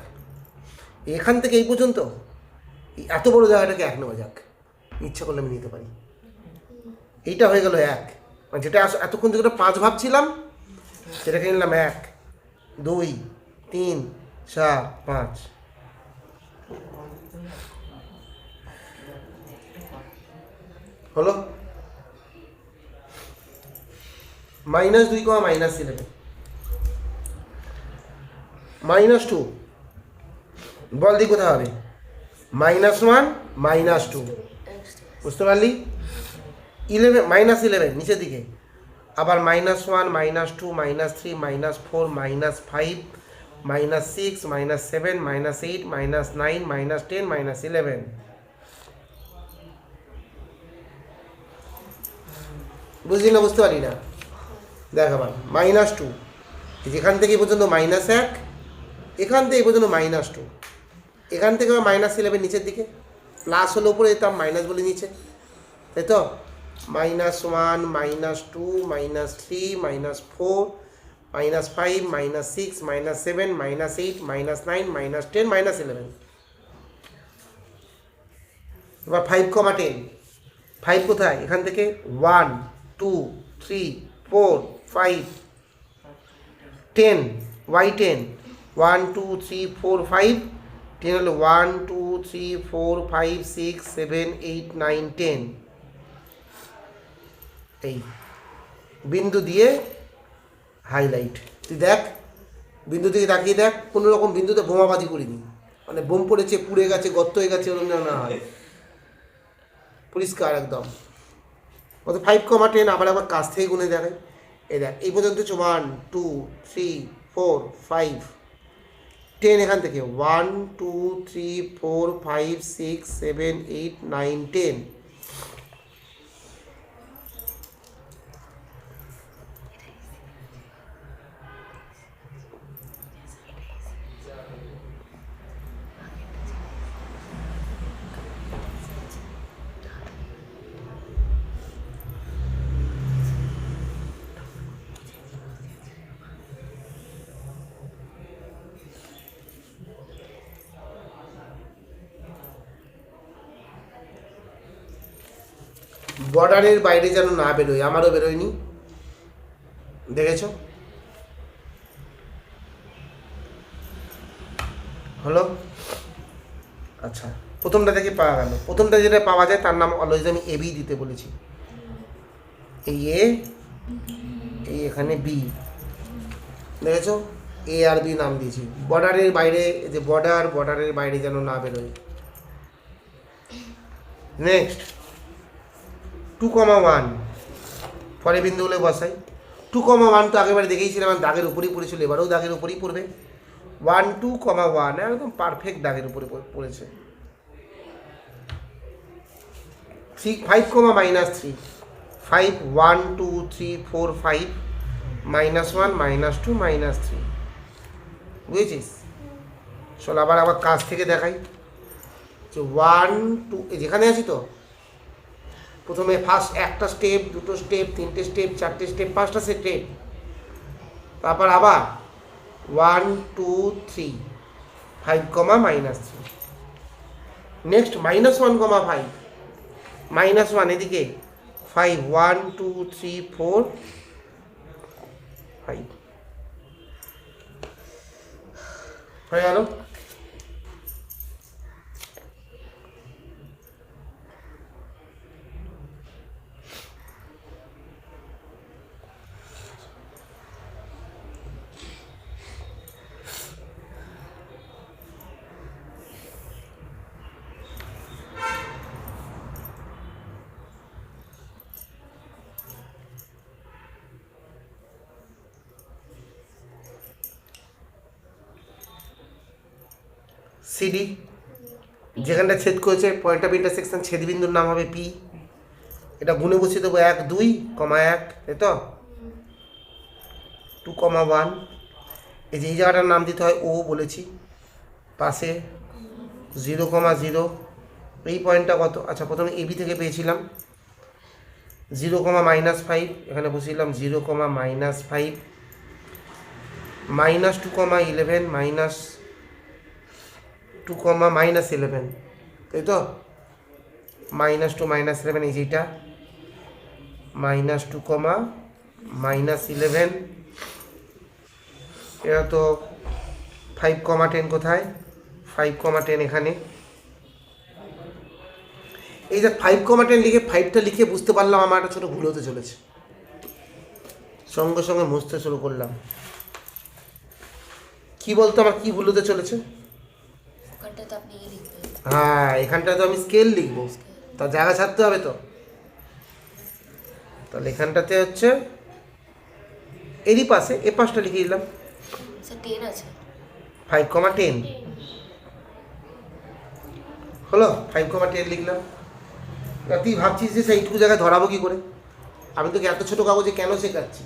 এখান থেকে এই পর্যন্ত এত বড় জায়গাটাকে 1 নেওয়া যাক, ইচ্ছা করলে আমি নিতে পারি। এইটা হয়ে গেল 1, মানে যেটা এতক্ষণ যেটা 5 ভাবছিলাম সেটাকে নিলাম 1 2 3 4 5। হলো -2, -11 -2 বল দি কোথায় হবে? -1 -2 বুঝতে পারলি? 11 -11 নিচের দিকে, আবার -1 -2 -3 -4 -5 -6 -7 -8 -9 -10 -11। বুঝলি না? বুঝতে পারি না? দেখ আবার -2, যেখান থেকে এই পর্যন্ত -1, এখান থেকে এই পর্যন্ত -2, এখান থেকে -11 নিচের দিকে, প্লাস হলে উপরে যেতাম, মাইনাস বলে নিচে, তাই তো? -1 -2 -3 -4 -5 -6 -7 -8 -9 -10 -11। এবার 5, 10, 5 কোথায়? এখান থেকে 1 2 3 4 5 10, y10 1 2 3 4 5, 10 হলো 1 2 3 4 5 6 7 8 9 10। এই বিন্দু দিয়ে হাইলাইট, তুই দেখ বিন্দু থেকে তাকিয়ে দেখ, কোনো রকম বিন্দুতে বোমাবাজি করিনি, মানে বোম পড়েছে পুড়ে গেছে গর্ত হয়ে গেছে ওরকম যেন না হয়, পরিষ্কার একদম। কত 5, 10, আবার কাছ থেকে গুনে দেখাই। এই দেখ এই পর্যন্ত হচ্ছে 1 2 3 4 5 10, এখান থেকে 1 2 3 4 5 6 7 8 9 10। বর্ডারের বাইরে যেন না বেরোয়, আমারও বেরোয়নি, দেখেছ? হলো? আচ্ছা, প্রথমটা থেকে পাওয়া গেল। প্রথমটা যেটা পাওয়া যায় তার নাম অলওয়েজ আমি এ বি দিতে বলেছি। এই এ, এই এখানে বি, দেখেছো? এ আর বি নাম দিয়েছি। বর্ডারের বাইরে, যে বর্ডারের বাইরে যেন না বেরোয়। নেক্সট 2, 1 পরে বিন্দুগুলো বসাই। 2, 1 তো আগেবারে দেখেইছিলাম, দাগের উপরেই পড়েছিল, এবারেও দাগের উপরেই পড়বে। 1 2, 1 একদম পারফেক্ট দাগের উপরে পড়েছে। 5, -3 5 1 2 3 4 5 -1 -2 -3, বুঝেছিস? চল আবার কাছ থেকে দেখাই। 1 2, যেখানে আছি তো, প্রথমে ফার্স্ট একটা স্টেপ, দুটো স্টেপ, তিনটে স্টেপ, চারটে স্টেপ, 5টা স্টেপ, তারপর আবার 1 2 3 5, -3। নেক্সট -1, 5 -1 এদিকে 5 1 2 3 4 5 হয়ে গেল। সিডি যেখানটা ছেদ করেছে পয়েন্ট অফ ইন্টারসেকশন ছেদবিন্দুর নাম হবে পি। এটা গুণে বসিয়ে দেবো 1 2, 1, তাই তো 2, 1। এই যে এই জায়গাটার নাম দিতে হয় ও বলেছি, পাশে 0, 0। এই পয়েন্টটা কত? আচ্ছা প্রথমে এবি থেকে পেয়েছিলাম 0, -5, এখানে বসিয়েছিলাম 0, -5, -2, 11, -2, -11, তাই তো -2, -11 এই যেটা -2, -11। এটা তো 5, 10 কোথায়? 5, 10 এখানে। এই যে 5, 10 লিখে 5টা লিখে বুঝতে পারলাম আমার একটা ছোটো ভুল হতে চলেছে, সঙ্গে সঙ্গে মুছতে শুরু করলাম। কি বলতো আমার কি ভুল হতে চলেছে? হ্যাঁ এখানটা তো আমি স্কেল লিখবো, তার জায়গা ছাড়তে হবে তো। তাহলে এখানটাতে হচ্ছে এরই পাশে এ পাশটা লিখে দিলাম 5, 10 হলো। 5, 10 লিখলাম। তুই ভাবছিস যে সেইটুকু জায়গায় ধরাবো কি করে? আমি তোকে এত ছোটো কাগজে কেন শেখাচ্ছি?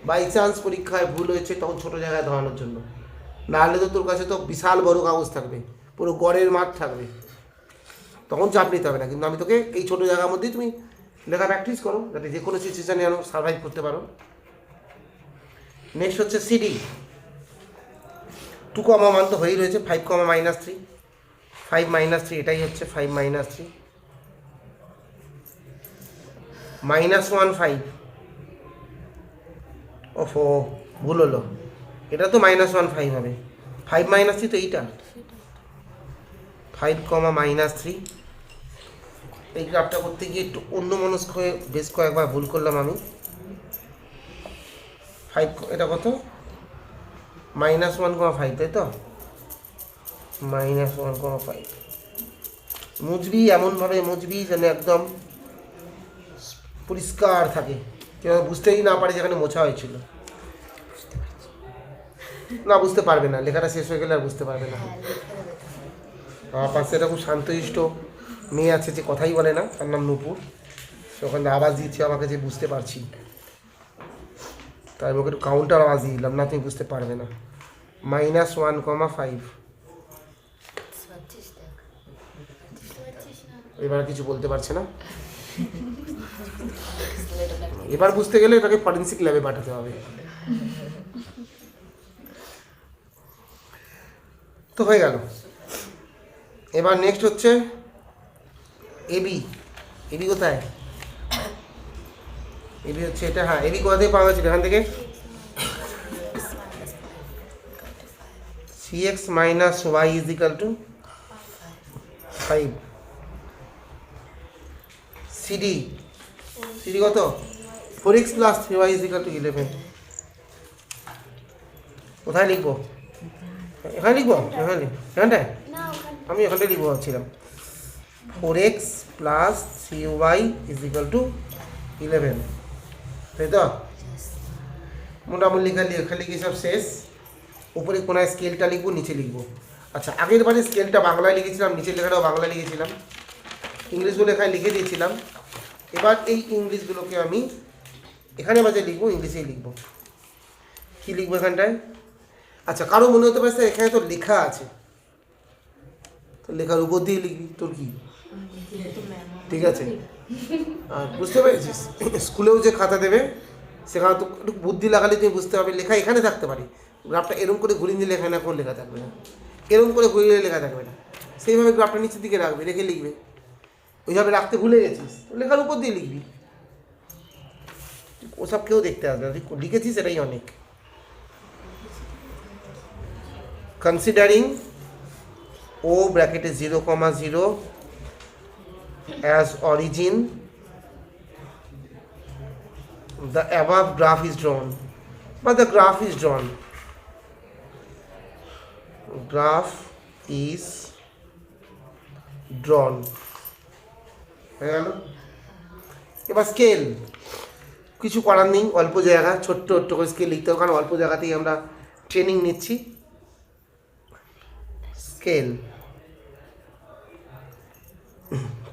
বাই চান্স পরীক্ষায় ভুল হয়েছে তখন ছোটো জায়গায় ধরানোর জন্য, নাহলে তো তোর কাছে তো বিশাল বড় কাগজ থাকবে, পুরো গড়ের মাঠ থাকবে, তখন চাপ নিতে হবে না। কিন্তু আমি তোকে এই ছোটো জায়গার মধ্যেই তুমি লেখা প্র্যাকটিস করো, যাতে যে কোনো সিচুয়েশানে যেন সার্ভাইভ করতে পারো। নেক্সট হচ্ছে সিডি। 2, মান তো হয়েই রয়েছে 5, -3, 5, -3 এটাই হচ্ছে 5, -3, -1, 5। ওফো ভুল হলো, এটা তো -1, 5 হবে। 5, -3 তো এইটা 5, -3। এই গ্রাফটা করতে গিয়ে একটু অন্যমনস্ক হয়ে বেশ কয়েকবার ভুল করলাম আমি। 5 এটা কত? -1, 5 তাই তো -1, 5। মুছবি এমনভাবে মুছবি যেন একদম পরিষ্কার থাকে, কেউ বুঝতেই না পারে যেখানে মোছা হয়েছিল। না বুঝতে পারবে না, লেখাটা শেষ হয়ে গেলে আর বুঝতে পারবে না। আমার পাশে একটা খুব শান্তশিষ্ট মেয়ে আছে যে কথাই বলে না, তার নাম নূপুর। সে ওখানে আওয়াজ দিচ্ছে আমাকে যে বুঝতে পারছি, তাই আমি ওকে একটু কাউন্টার আওয়াজ দিয়ে দিলাম, না তুমি বুঝতে পারবে না। -1, 5। এবার কিছু বলতে পারছে না। এবার বুঝতে গেলে এটাকে ফরেন্সিক ল্যাবে পাঠাতে হবে। তো হয়ে গেল। এবার নেক্সট হচ্ছে এবি। এবি কোথায়? এবি হচ্ছে এটা। হ্যাঁ এবি কোথা থেকে পাওয়া গেছিল? এখান থেকে 3x - y = 5। সিডি কত? 4x + 3y = 11। কোথায় লিখবো? এখানে লিখবো? এখানটায় আমি এখানটায় লিখবো ভাবছিলাম। 4x + 3y = 11, তাই তো? মোটামুটি লেখালেখি সব শেষ। উপরে কোনায় স্কেলটা লিখবো, নিচে লিখবো। আচ্ছা আগের বারে স্কেলটা বাংলায় লিখেছিলাম, নিচের লেখাটাও বাংলায় লিখেছিলাম, ইংলিশগুলো এখানে লিখে দিয়েছিলাম। এবার এই ইংলিশগুলোকে আমি এখানে বাজে লিখবো, ইংলিশেই লিখবো। কী লিখবো এখানটায়? আচ্ছা কারো মনে হতে পারে এখানে তো লেখা আছে, তো লেখার উপর দিয়ে লিখবি, তোর কি? ঠিক আছে, আর বুঝতে পেরেছিস? স্কুলেও যে খাতা দেবে সেখানে তো একটু বুদ্ধি লাগালে তুমি বুঝতে পারবে লেখা এখানে থাকতে পারে, গ্রাফটা এরকম করে ঘুরিয়ে দিলে এখানে কোনো লেখা থাকবে না, এরকম করে ঘুরিয়ে লেখা থাকবে না। সেইভাবে গ্রাফটা নিচের দিকে রাখবে, রেখে লিখবে। ওইভাবে রাখতে ভুলে গেছিস, তো লেখার উপর দিয়ে লিখবি। ওসব কেউ দেখতে আসবে না, তুই লিখেছিস এটাই অনেক। Considering O bracket 0, 0 as origin, the above graph is drawn, but the graph is drawn. Graph is drawn. এবার স্কেল কিছু করার নেই, অল্প জায়গা ছোট্ট ছোট্ট করে স্কেল লিখতে হবে, কারণ অল্প জায়গাতেই আমরা ট্রেনিং নিচ্ছি। স্কেল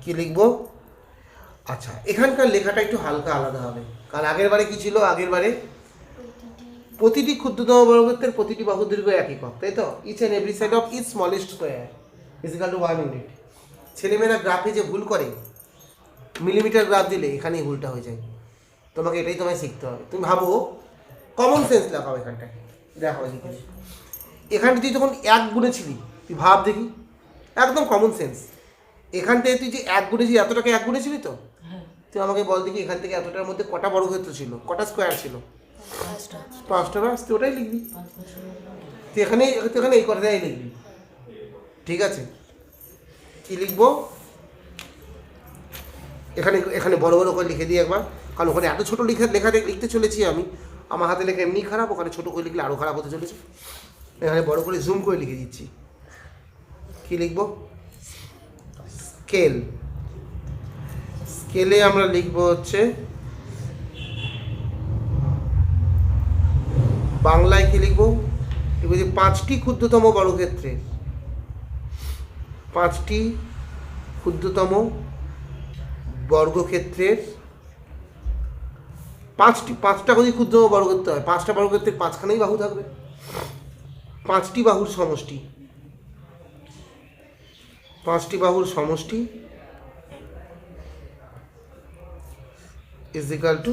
কি লিখবো? আচ্ছা, এখানকার লেখাটা একটু হালকা আলাদা হবে, কারণ আগের বারে কি ছিল? আগের বারে প্রতিটি ক্ষুদ্রতম বর্গক্ষেত্রের প্রতিটি বাহুর দৈর্ঘ্য এক একক, তাই তো? Each and every side of each smallest square is equal to 1 unit. ছেলেমেয়েরা গ্রাফে যে ভুল করে, মিলিমিটার গ্রাফ দিলে এখানেই ভুলটা হয়ে যায়। তোমাকে এটাই তোমায় শিখতে হবে। তুমি ভাবো, কমন সেন্স লাগাও এখানটায়। দেখো এদিকে, এখানটা তুই যখন এক গুণেছিলি, তুই ভাব দেখি, একদম কমন সেন্স। এখান থেকে তুই যে এক গুণেছিলি, এতটাকে এক গুণেছিলি তো, তুই আমাকে বল দেখি এখান থেকে এতটার মধ্যে কটা বর্গক্ষেত্র ছিল, কটা স্কোয়ার ছিল? 5টা। ব্যাস, তুই ওটাই লিখবি। তুই এখানে এই কথাটাই লিখবি, ঠিক আছে? কি লিখবো? এখানে বড় বড় করে লিখে দিই একবার, কারণ ওখানে এত ছোটো লেখা লিখতে চলেছি আমি, আমার হাতে লেখা এমনি খারাপ, ওখানে ছোটো করে লিখলে আরও খারাপ হতে চলেছে। এখানে বড় করে জুম করে লিখে দিচ্ছি। কি লিখবো? স্কেল। স্কেলে আমরা লিখবো হচ্ছে, বাংলায় কি লিখবো? লিখবো যে 5টি ক্ষুদ্রতম বর্গক্ষেত্রের, 5টি ক্ষুদ্রতম বর্গক্ষেত্রের 5টা যদি ক্ষুদ্রতম বর্গক্ষেত্র হয়, 5টা বর্গক্ষেত্রের 5খানেই বাহু থাকবে। 5টি বাহুর সমষ্টি, 5টি বাহুর সমষ্টি ইজ ইকুয়াল টু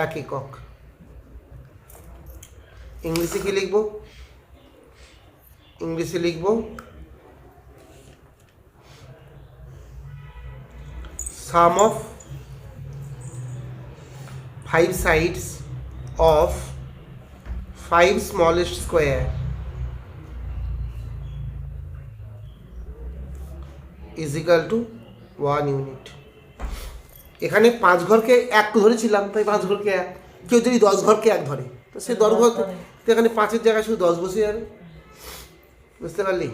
1 একক। ইংলিশে কি লিখবো? ইংলিশে লিখবো sum of 5 sides of 5 smallest square is equal to 1 unit। এখানে 5 ঘরকে 1 ধরেছিলাম, তাই 5 ঘরকে 1। কেউ যদি 10 ঘরকে 1 ধরে, তো সে 10 ঘর, তো এখানে 5-এর জায়গায় শুধু 10 বসে যাবে। বুঝতে পারলি?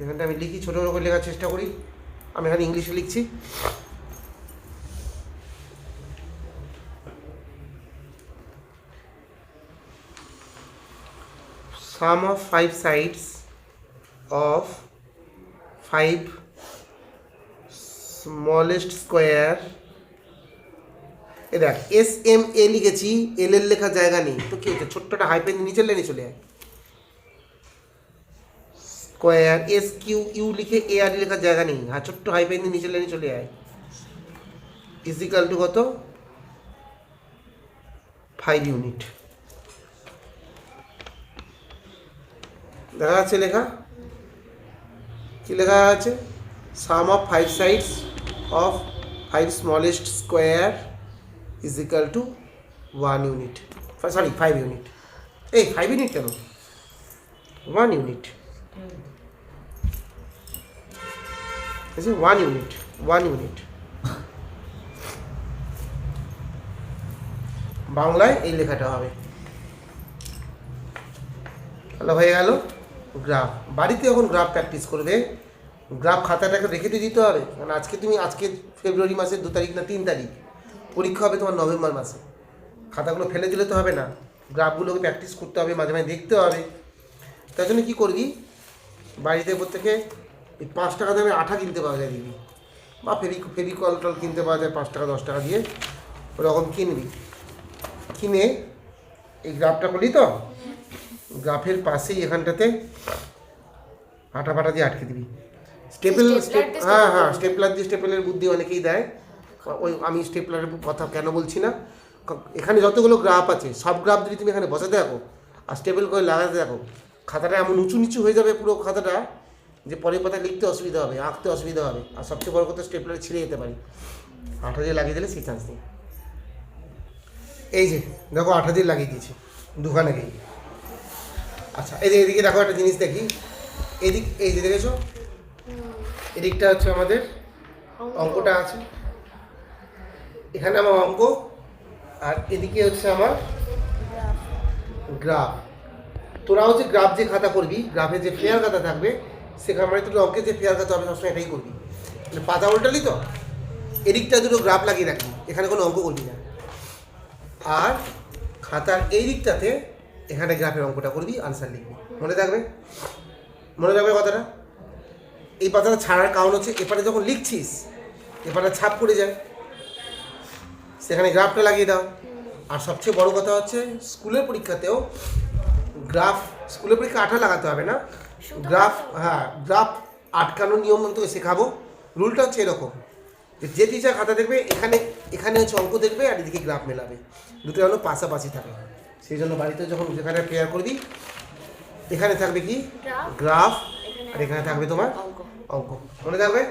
এখানটা আমি লিখি, ছোটো করে লেখার চেষ্টা করি। আমি এখানে ইংলিশে লিখছি। Sum of 5 sides of 5 smallest square, দেখ SMA লিখেছি, এল এর লেখার জায়গা নেই, তো কি হচ্ছে? ছোট্টটা হাইপেন নিচের লাইনে চলে যায়। স্কোয়ার SQU লিখে AR লেখার জায়গা নেই, আর ছোট্ট হাইপেন নিচের লাইনে চলে যায়। ইজ ইকুয়াল টু কত? 5 ইউনিট। দেখা যাচ্ছে লেখা? কি লেখা আছে? Sum of 5 sides of 5 smallest square is equal to 1 unit. Sorry, 5 unit. এই 5 ইউনিট কেন? 1 ইউনিট। 1 unit, 1 unit. বাংলায় এই লেখাটা হবে। তাহলে হয়ে গেল গ্রাফ। বাড়িতে যখন গ্রাফ প্র্যাকটিস করবে, গ্রাফ খাতাটাকে রেখে দিয়ে দিতে হবে, কারণ আজকে ফেব্রুয়ারি মাসের 2 তারিখ না 3 তারিখ, পরীক্ষা হবে তোমার নভেম্বর মাসে। খাতাগুলো ফেলে দিলে তো হবে না, গ্রাফগুলোকে প্র্যাকটিস করতে হবে, মাঝে মাঝে দেখতে হবে। তার জন্য কী করবি, বাড়িতে প্রত্যেকে 5 টাকা দামে আঠা কিনতে পাওয়া যায় দিবি, বা ফেরিকল টল কিনতে পাওয়া যায় 5 টাকা 10 টাকা দিয়ে, ওরকম কিনবি। কিনে এই গ্রাফটা করলি তো, গ্রাফের পাশেই এখানটাতে আটা ফাটা দিয়ে আটকে দিবি। স্টেপলার দিয়ে, স্টেপলারের বুদ্ধি অনেকেই দেয়, ওই আমি স্টেপলারের কথা কেন বলছি না। এখানে যতগুলো গ্রাফ আছে, সব গ্রাফ যদি তুমি এখানে বসাতে থাকো আর স্টেপল করে লাগাতে থাকো, খাতাটা এমন উঁচু নিচু হয়ে যাবে পুরো খাতাটা, যে পরের পাতা লিখতে অসুবিধা হবে, আঁকতে অসুবিধা হবে। আর সবচেয়ে বড় কথা, স্টেপলারে ছিঁড়ে যেতে পারি, আঠা দিয়ে লাগিয়ে দিলে সেই চান্স নেই। এই যে দেখো, আঠা দিয়ে লাগিয়ে দিয়েছি দোকানে গিয়ে। আচ্ছা, এদিকে দেখো একটা জিনিস দেখি, এই যে দেখেছো, এদিকটা হচ্ছে আমাদের অঙ্কটা আছে, এখানে আমার অঙ্ক, আর এদিকে হচ্ছে আমার গ্রাফ। তোরাও যে গ্রাফ যে খাতা করবি, গ্রাফে যে ফেয়ার খাতা থাকবে, সেখানে মানে তোর অঙ্কের যে ফেয়ার খাতা হবে সবসময় এটাই করবি। পাতা উল্টালি তো, এদিকটা দুটো গ্রাফ লাগিয়ে রাখবি, এখানে কোনো অঙ্ক করবি না। আর খাতার এই দিকটাতে এখানে গ্রাফের অঙ্কটা করবি, আনসার লিখবি। মনে থাকবে? মনে থাকবে কথাটা? এই পাতাটা ছাড়ার কারণ হচ্ছে এপারে যখন লিখছিস এপারে ছাপ পড়ে যায়, সেখানে গ্রাফটা লাগিয়ে দাও। আর সবচেয়ে বড় কথা হচ্ছে স্কুলের পরীক্ষাতেও স্কুলের পরীক্ষা আঠা লাগাতে হবে না, গ্রাফ, হ্যাঁ গ্রাফ আটকানোর নিয়ম তোকে শেখাবো। রুলটা হচ্ছে এরকম যে টিচার খাতা দেখবে এখানে হচ্ছে অঙ্ক দেখবে আর এদিকে গ্রাফ মেলাবে, দুটো যেন পাশাপাশি থাকে। সেই জন্য বাড়িতে যখন যেখানে প্রেয়ার করবি এখানে থাকবে কি গ্রাফ আর এখানে থাকবে তোমার অঙ্ক, মনে থাকবে।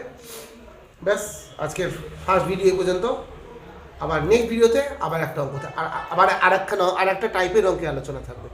ব্যাস আজকের ফার্স্ট ভিডিও এই পর্যন্ত। আবার নেক্সট ভিডিওতে আবার একটা অঙ্ক আর আবার আর একটা টাইপের অঙ্কের আলোচনা থাকবে।